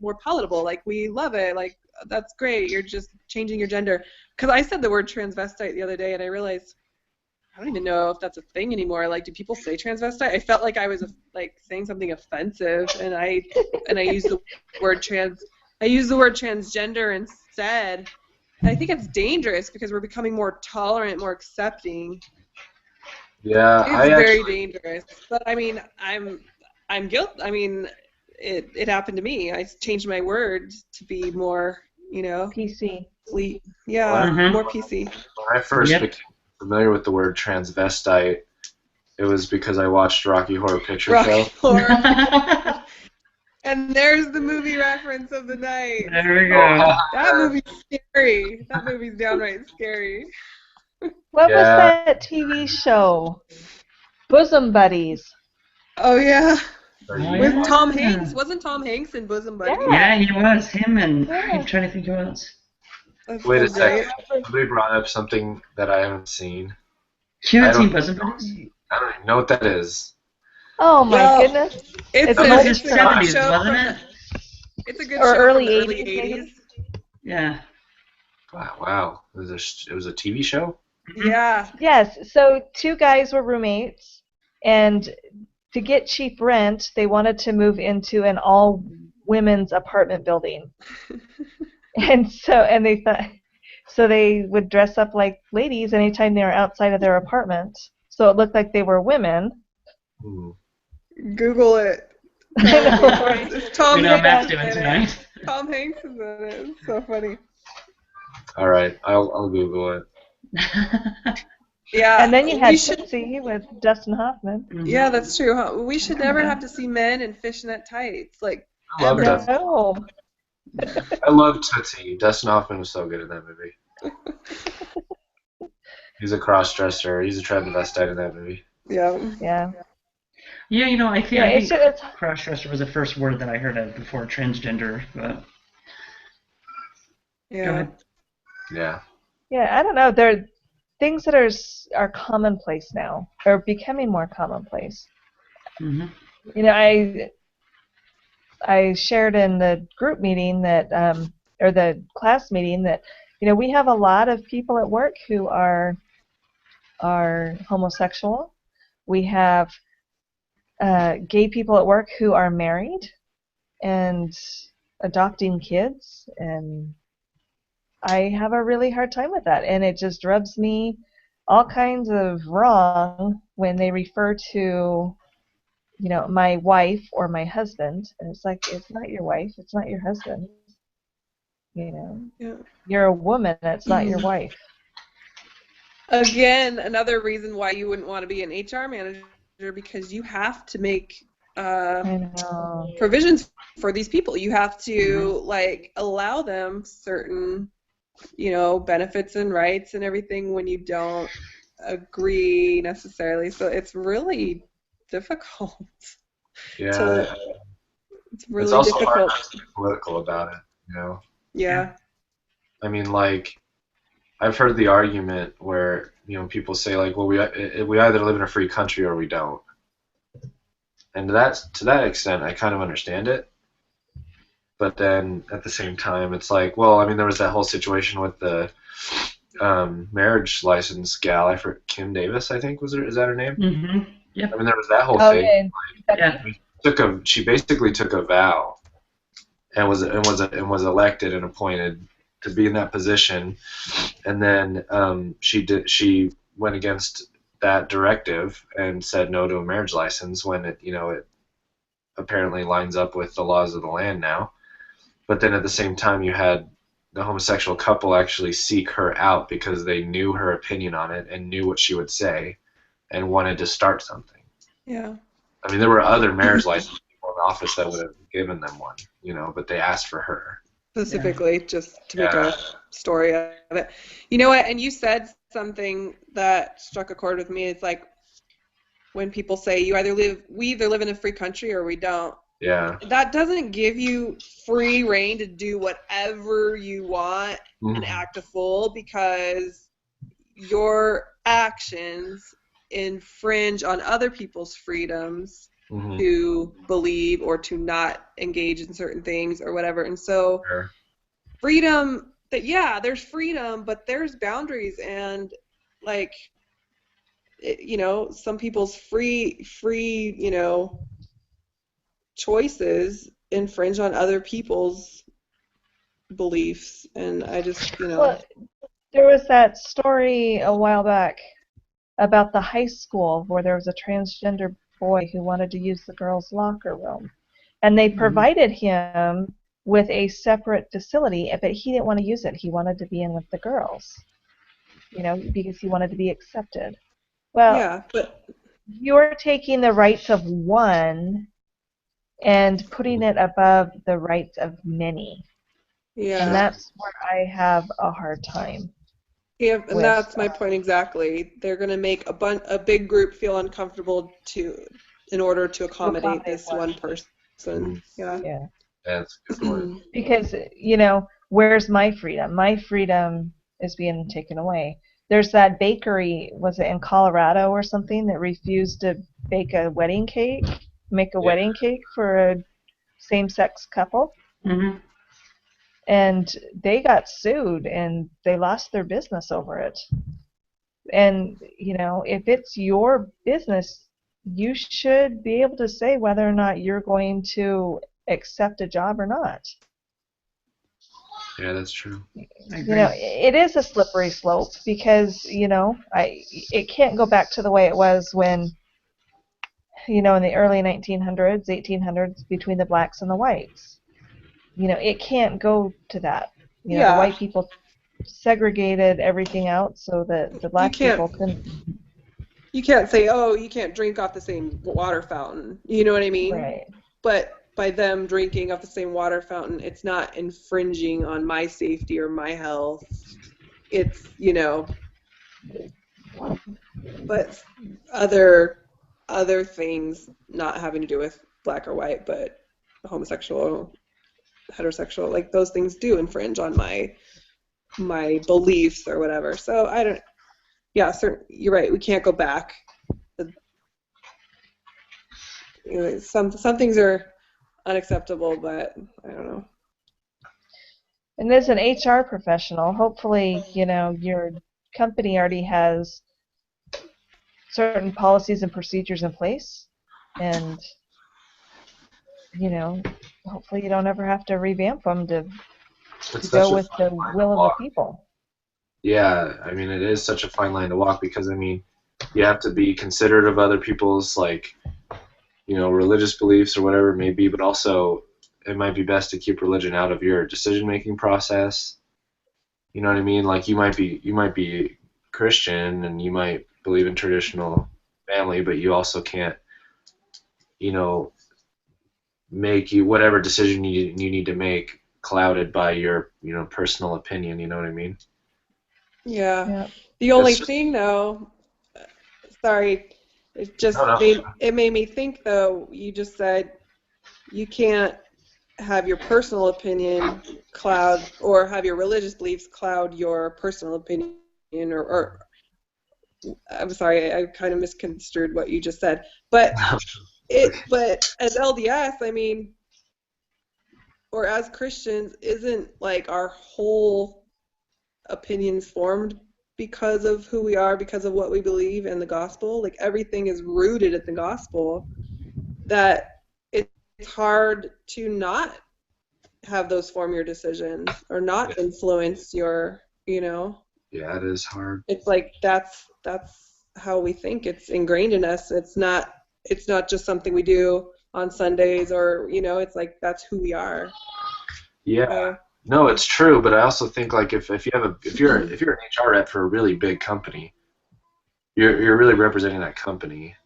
A: more palatable. Like, we love it. Like, that's great. You're just changing your gender. Because I said the word transvestite the other day, and I realized I don't even know if that's a thing anymore. Like, do people say transvestite? I felt like I was like saying something offensive, and I used the word transgender instead. And I think it's dangerous because we're becoming more tolerant, more accepting.
B: Yeah,
A: it's very dangerous. But I mean, I'm guilty. I mean, it happened to me. I changed my word to be more, you know,
C: PC.
A: Yeah, more PC.
B: When I first became familiar with the word transvestite, it was because I watched Rocky Horror Picture Show.
A: And there's the movie reference of the night.
D: There we go.
A: That movie's scary. That movie's downright scary.
C: What was that TV show? Bosom Buddies.
A: Oh, yeah.
D: With
A: Tom Hanks. Wasn't Tom Hanks in Bosom Buddies?
D: Yeah, he was. Him and I'm trying to think who else.
B: Wait a second. Somebody brought up something that I haven't seen.
D: You haven't seen Bosom Buddies?
B: I don't even know what that is.
C: Oh my goodness!
A: It's
C: a
A: good
D: 70s,
A: show.
D: Wasn't it?
A: It's a good
C: or
A: show
C: early
A: from the
C: 80s.
D: Yeah.
B: Wow. It was a TV show?
A: Yeah.
C: Yes. So two guys were roommates, and to get cheap rent, they wanted to move into an all-women's apartment building. and they would dress up like ladies anytime they were outside of their apartment, so it looked like they were women.
A: Google it.
D: Tom Hanks doing tonight.
A: Tom Hanks is in it. It's so funny.
B: All right, I'll Google it.
A: Yeah.
C: And then you had Tootsie with Dustin Hoffman.
A: Yeah, that's true. We should never have to see men in fishnet tights. Like,
B: I love
A: ever.
C: No.
B: I love Tootsie. Dustin Hoffman was so good in that movie. He's a cross-dresser. He's a transvestite in that movie.
A: Yeah.
C: Yeah.
D: Yeah,
C: Yeah,
D: I
C: it's
D: think
C: it's
D: cross-dresser was the first word that I heard of before transgender, but go
A: Yeah.
D: ahead.
B: Yeah.
C: yeah, I don't know. There things that are commonplace now, or becoming more commonplace.
D: Hmm.
C: You know, I shared in the group meeting that, or the class meeting that, we have a lot of people at work who are homosexual. We have gay people at work who are married and adopting kids, and I have a really hard time with that, and it just rubs me all kinds of wrong when they refer to, my wife or my husband, and it's like, it's not your wife, it's not your husband, you know.
A: Yeah.
C: You're a woman, that's not your wife.
A: Again, another reason why you wouldn't want to be an HR manager, because you have to make
C: I know.
A: provisions for these people. You have to like allow them certain, benefits and rights and everything when you don't agree necessarily. So it's really difficult.
B: Yeah.
A: It's
B: It's
A: really
B: also hard
A: difficult.
B: not to be political about it.
A: Yeah.
B: I mean, like, I've heard the argument where, people say, like, well, we either live in a free country or we don't. And to that extent, I kind of understand it. But then at the same time, it's like, well, I mean, there was that whole situation with the marriage license gal. Kim Davis, I think, is that her name?
D: Hmm. Yep.
B: I mean, there was that whole
C: Oh
B: thing.
C: yeah.
D: Yeah.
B: She basically took a vow and was elected and appointed to be in that position, and then she went against that directive and said no to a marriage license when it apparently lines up with the laws of the land now. But then at the same time, you had the homosexual couple actually seek her out because they knew her opinion on it and knew what she would say and wanted to start something.
A: Yeah.
B: I mean, there were other marriage license people in the office that would have given them one, but they asked for her.
A: Specifically, just to make
B: Yeah.
A: a story of it. You know what? And you said something that struck a chord with me. It's like when people say we either live in a free country or we don't.
B: Yeah.
A: That doesn't give you free reign to do whatever you want and
B: Mhm.
A: act a fool, because your actions infringe on other people's freedoms
B: Mhm.
A: to believe or to not engage in certain things or whatever. And so
B: Sure.
A: freedom, there's freedom, but there's boundaries, and like some people's free choices infringe on other people's beliefs, and I just
C: Well, there was that story a while back about the high school where there was a transgender boy who wanted to use the girls' locker room, and they provided him with a separate facility, but he didn't want to use it. He wanted to be in with the girls, because he wanted to be accepted. Well,
A: yeah, but
C: you're taking the rights of one and putting it above the rights of many.
A: yeah.
C: And that's where I have a hard time.
A: Yeah, and
C: with,
A: that's my point exactly. They're going to make a big group feel uncomfortable in order to accommodate this one person.
B: Mhm.
A: Yeah.
C: Yeah.
B: That's a good point.
C: Because, where's my freedom? My freedom is being taken away. There's that bakery, was it in Colorado or something, that refused to make a wedding cake for a same-sex couple?
D: Hmm.
C: And they got sued and they lost their business over it. And, if it's your business, you should be able to say whether or not you're going to accept a job or not.
B: Yeah, that's true.
D: I agree.
C: It is a slippery slope because, it can't go back to the way it was when, in the early 1900s, 1800s, between the blacks and the whites. It can't go to that. The
A: Yeah.
C: white people segregated everything out so that the black people couldn't.
A: You can't say, oh, you can't drink off the same water fountain. You know what I mean?
C: Right.
A: But by them drinking off the same water fountain, it's not infringing on my safety or my health. It's, but other things not having to do with black or white, but homosexual, heterosexual, like those things do infringe on my beliefs or whatever. So I don't. Yeah, you're right. We can't go back. Some things are unacceptable, but I don't know.
C: And as an HR professional, hopefully, your company already has certain policies and procedures in place, and hopefully you don't ever have to revamp them to
B: It's
C: go
B: such a
C: with the
B: fine line to
C: will of the
B: walk.
C: people.
B: Yeah, I mean, it is such a fine line to walk because, I mean, you have to be considerate of other people's, like, religious beliefs or whatever it may be, but also it might be best to keep religion out of your decision-making process. You know what I mean? Like, you might be Christian and you might believe in traditional family, but you also can't, you know, make whatever decision you need to make clouded by your, personal opinion. You know what I mean?
A: Yeah.
C: Yeah.
A: The only
B: That's just,
A: thing, though, sorry, it just
B: no.
A: made me think, though. You just said you can't have your personal opinion cloud or have your religious beliefs cloud your personal opinion, or I'm sorry, I kind of misconstrued what you just said. But as LDS, I mean, or as Christians, isn't like our whole opinions formed because of who we are, because of what we believe in the gospel? Like everything is rooted in the gospel, that it's hard to not have those form your decisions or not influence your,
B: Yeah, it is hard.
A: it's like that's how we think. It's ingrained in us. It's not just something we do on Sundays, or it's like that's who we are.
B: Yeah. No, it's true, but I also think like if you're an HR rep for a really big company, you're really representing that company.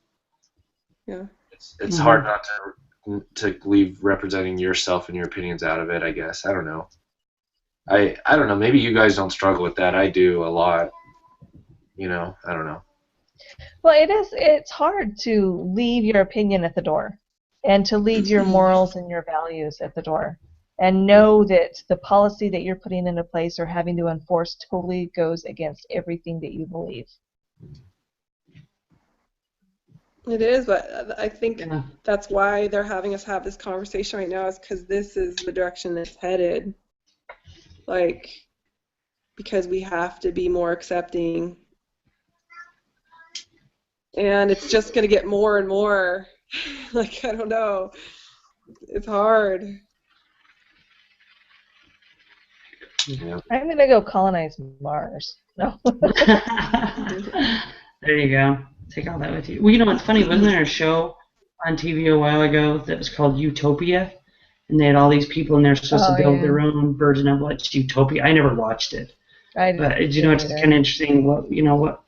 A: Yeah.
B: It's hard not to leave representing yourself and your opinions out of it, I guess. I don't know. I don't know. Maybe you guys don't struggle with that. I do a lot. I don't know.
C: Well, it's hard to leave your opinion at the door and to leave your morals and your values at the door and know that the policy that you're putting into place or having to enforce totally goes against everything that you believe.
A: It is, but I think that's why they're having us have this conversation right now, is because this is the direction it's headed. Like, because we have to be more accepting. And it's just going to get more and more. Like, I don't know. It's hard.
B: Yeah.
C: I'm going to go colonize Mars. No.
D: There you go. Take all that with you. Well, it's funny. Wasn't there a show on TV a while ago that was called Utopia? And they had all these people, and they're supposed to build their own version of what's Utopia. I never watched it. But it's kind of interesting what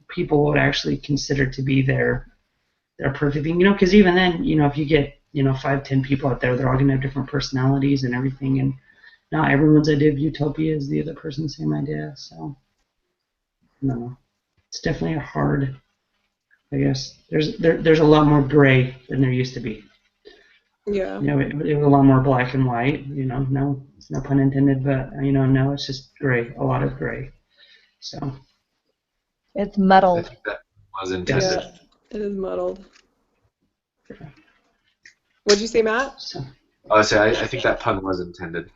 D: people would actually consider to be their perfect thing. Because even then, if you get 5-10 people out there, they're all going to have different personalities and everything, and not everyone's idea of utopia is the other person's same idea. So, no, it's definitely a hard. I guess there's a lot more gray than there used to be.
A: Yeah.
D: It was a lot more black and white. No, it's no pun intended, but no, it's just gray, a lot of gray. So.
C: It's muddled.
B: I think that was intended.
A: Yeah, it is muddled. What'd you say, Matt?
B: So. I think that pun was intended.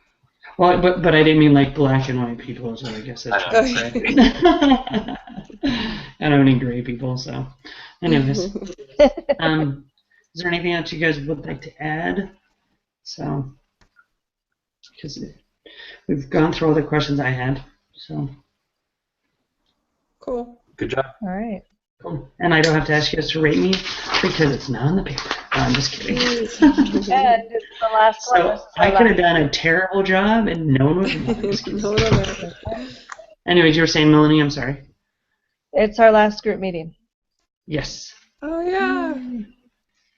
D: Well, but I didn't mean like black and white people, so I guess that's what I'm saying. I don't have any gray people, so. Anyways. Is there anything else you guys would like to add? So, because we've gone through all the questions I had, so.
A: Cool.
B: Good job.
C: All right.
D: Cool. And I don't have to ask you guys to rate me because it's not in the paper. No, I'm just kidding.
C: And it's the last one.
D: So I could have done a terrible job and no one would know. Just kidding.
A: No.
D: Anyways, you were saying, Melanie, I'm sorry.
C: It's our last group meeting.
D: Yes.
A: Oh, yeah.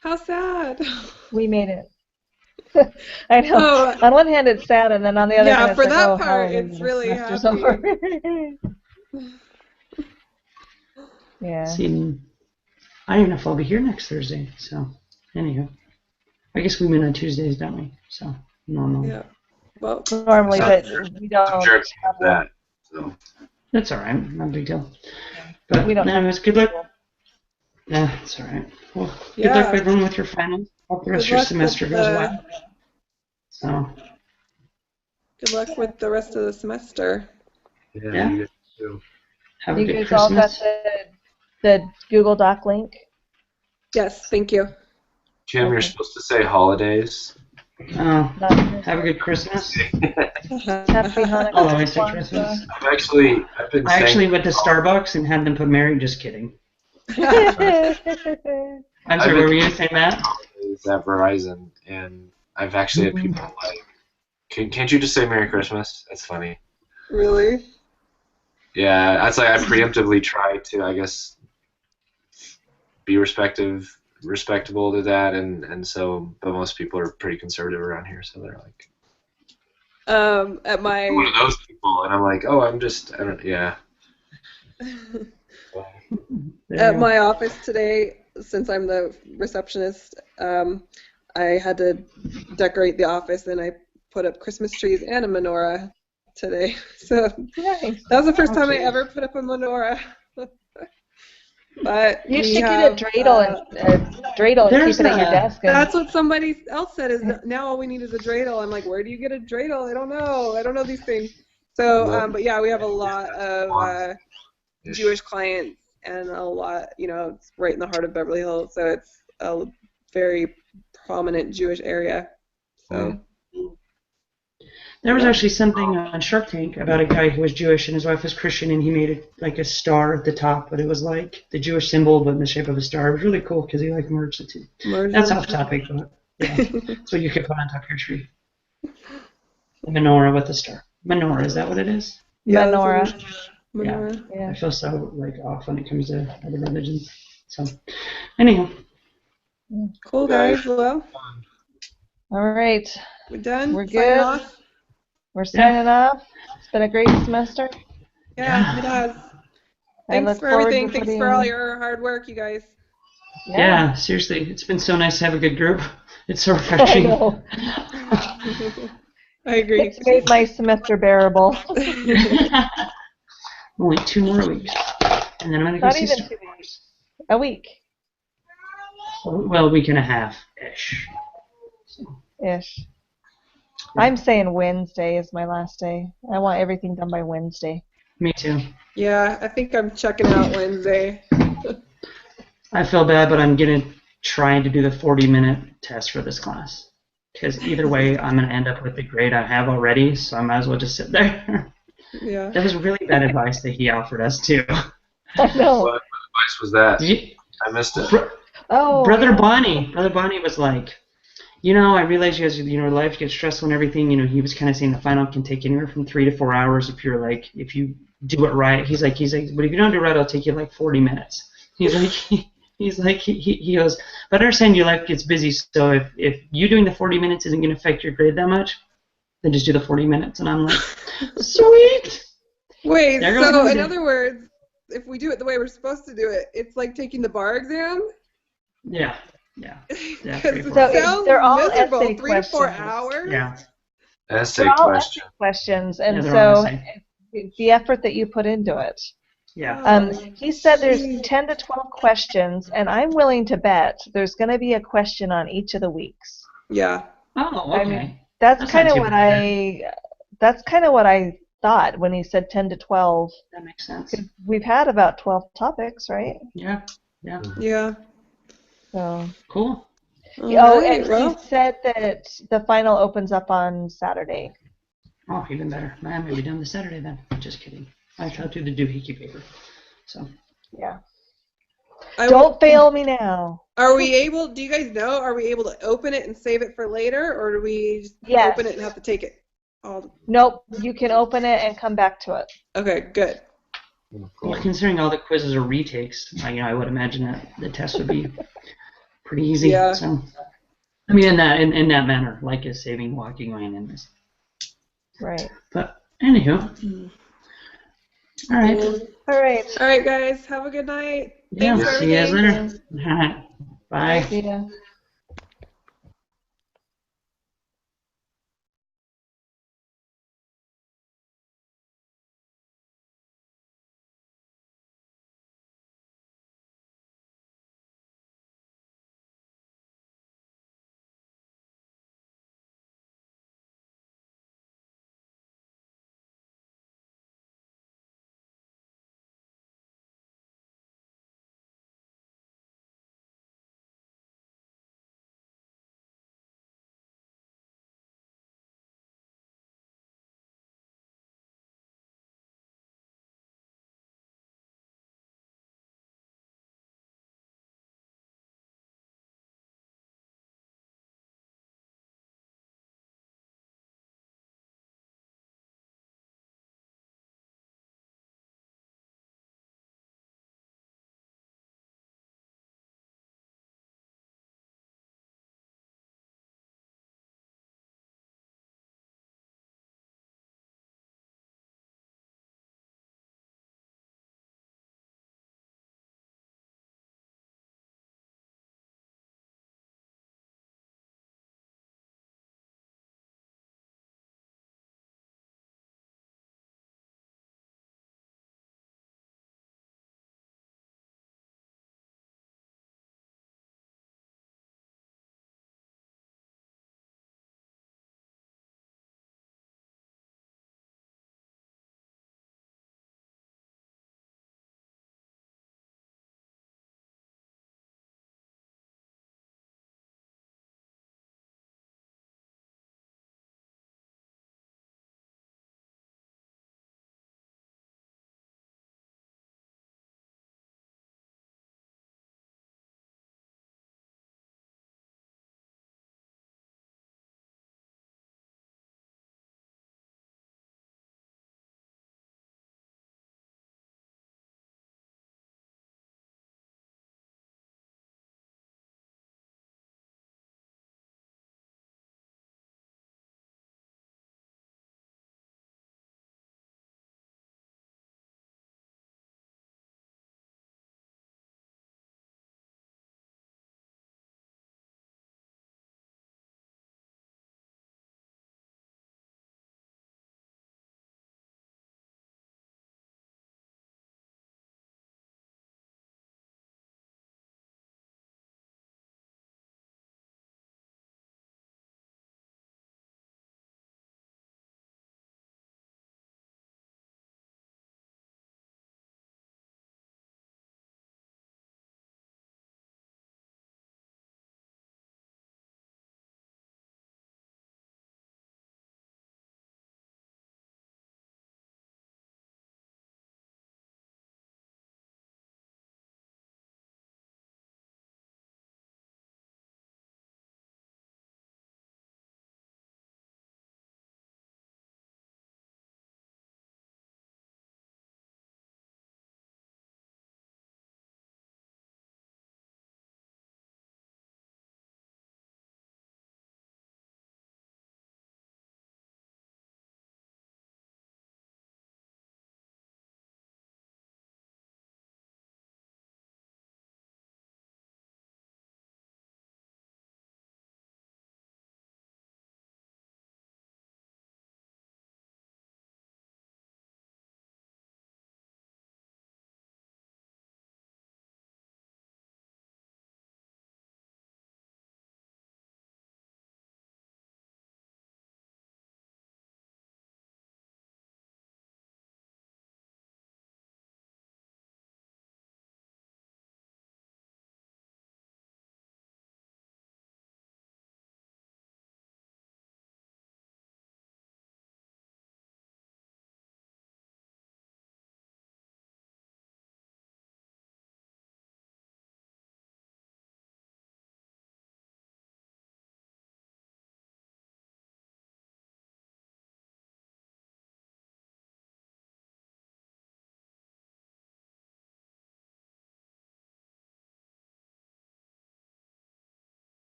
A: How sad.
C: We made it. I know. Oh. On one hand, it's sad, and then on the other hand, it's
A: for
C: like,
A: that part, it's really happy.
C: Yeah.
D: See, I don't know if I'll be here next Thursday. So, anyhow, I guess we meet on Tuesdays, don't we? So, normal.
A: Yeah. Well,
C: Normally, but we
B: I'm
C: don't
B: jerking
C: have
B: at that. So.
D: That's all right. Not a big deal. But
C: We don't have
D: anyways, good luck. Yeah, it's all right. Well, good luck
A: yeah.
D: everyone with your finals. Hope the rest of
A: Good
D: your
A: luck
D: semester
A: with
D: goes
A: the
D: well. So,
A: good luck with the rest of the semester.
B: Yeah. You guys too.
D: have a
C: You
D: good
C: guys all got
D: Christmas.
C: the Google Doc link?
A: Yes, thank you.
B: Kim, you're
C: Okay.
B: supposed to say holidays.
D: Oh,
C: Not
D: have a good Christmas.
C: Happy Hanukkah.
D: I'll always say Christmas.
B: I've been
D: I
B: saying
D: actually went to Starbucks and had them put Merry. Just kidding.
C: Kwanzaa.
D: I'm
B: I've
D: sorry,
B: been-
D: what were you going to say, Matt?
B: holidays at Verizon, and I've actually had people like, can't you just say Merry Christmas? That's funny.
A: Really?
B: Yeah, that's like I preemptively try to, I guess, be respectable to that, and so, but most people are pretty conservative around here, so they're like,
A: At
B: I'm one
A: my
B: of those people, and I'm like, oh, I don't, yeah.
A: at my office today, since I'm the receptionist, I had to decorate the office, and I put up Christmas trees and a menorah today. So
C: Nice.
A: that was the first time I
D: Okay.
A: ever put up a menorah. But
C: You
A: we
C: should get a
A: have,
C: dreidel and
D: There's
C: keep it at your
D: a-
C: desk. And
A: that's what somebody else said. Is now all we need is a dreidel. I'm like, where do you get a dreidel? I don't know. I don't know these things. So,
B: Well,
A: but yeah, we have a lot of
B: Ish.
A: Jewish clients, and a lot. It's right in the heart of Beverly Hills, so it's a very prominent Jewish area. So.
D: There was actually something on Shark Tank about a guy who was Jewish and his wife was Christian, and he made it like a star at the top, but it was like the Jewish symbol, but in the shape of a star. It was really cool because he like merged the two. That's off topic, but yeah, that's what you could put on top of your tree. The menorah with the star. Menorah, is that what it is?
A: Yeah, that's
C: menorah.
A: what it is. Menorah.
C: Yeah.
D: I feel so like off when it comes to other religions. So, anyhow,
A: Cool, guys. Well,
C: All right.
A: we're done.
C: We're
A: Signing
C: good.
A: off.
C: We're signing off. It's been a great semester.
A: Yeah, it has.
C: I
A: Thanks
C: look
A: for
C: forward
A: everything.
C: to
A: Thanks
C: putting.
A: for all your hard work, you guys.
D: yeah, seriously, it's been so nice to have a good group. It's so
C: I
D: refreshing.
C: know.
A: I agree.
C: It's made my semester bearable.
D: Only 2 more weeks, and then I'm gonna go
C: Not
D: see
C: even
D: Star
C: 2
D: Wars.
C: weeks. A week
D: Well, a week and a half ish.
C: ish. I'm saying Wednesday is my last day. I want everything done by Wednesday.
D: Me too.
A: Yeah, I think I'm checking out Wednesday.
D: I feel bad, but I'm gonna try to do the 40-minute test for this class. Because either way, I'm gonna end up with the grade I have already, so I might as well just sit there.
A: Yeah.
D: That was really bad advice that he offered us too.
C: I know.
B: What advice was that?
D: Did you-
B: I missed it.
C: Oh.
D: Brother Bonnie was like, I realize you guys, life gets stressful and everything. He was kind of saying the final can take anywhere from 3 to 4 hours if you do it right. He's like, but if you don't do it right, it'll take you like 40 minutes. He goes, but I understand your life gets busy, so if you doing the 40 minutes isn't going to affect your grade that much, then just do the 40 minutes. And I'm like, sweet.
A: Wait,
D: There goes
A: so
D: my
A: in
D: day.
A: other words, if we do it the way we're supposed to do it, it's like taking the bar exam?
D: Yeah.
A: Because it
C: So
A: sounds
C: they're all
A: miserable.
C: essay
A: 3 to 4
C: questions.
A: hours?
D: Yeah.
B: Essay
C: They're all
B: question.
C: essay questions, and
D: they're all
C: so
D: essay.
C: the effort that you put into it.
D: Yeah.
C: He said there's 10 to 12 questions, and I'm willing to bet there's going to be a question on each of the weeks.
A: Yeah.
D: Oh,
C: I
D: okay.
C: mean, that's
D: That's
C: kind
D: not
C: of
D: too
C: what
D: bad.
C: that's kind of what I thought when he said 10 to 12.
D: That makes sense.
C: We've had about 12 topics, right?
D: Yeah.
A: Yeah.
C: So.
D: Cool.
A: All
C: And
A: right, well,
C: he said that the final opens up on Saturday.
D: Oh, even better. Man, maybe done this Saturday then. Just kidding. I shall do the doohickey paper. So.
C: Yeah.
A: I
C: Don't fail me now.
A: Are we able, do you guys know, are we able to open it and save it for later, or do we just
C: Yes.
A: open it and have to take it all?
C: Nope. You can open it and come back to it.
A: Okay, good.
D: Well, considering all the quizzes are retakes, I would imagine that the test would be pretty easy.
A: Yeah.
D: So, I mean, in that manner, like a saving walking away in this.
C: Right.
D: But anywho, All right.
C: All right.
A: All right, guys. Have a good night.
D: Yeah.
A: Thanks for
D: See you guys
A: everything.
D: later. All right. Bye.
C: See ya.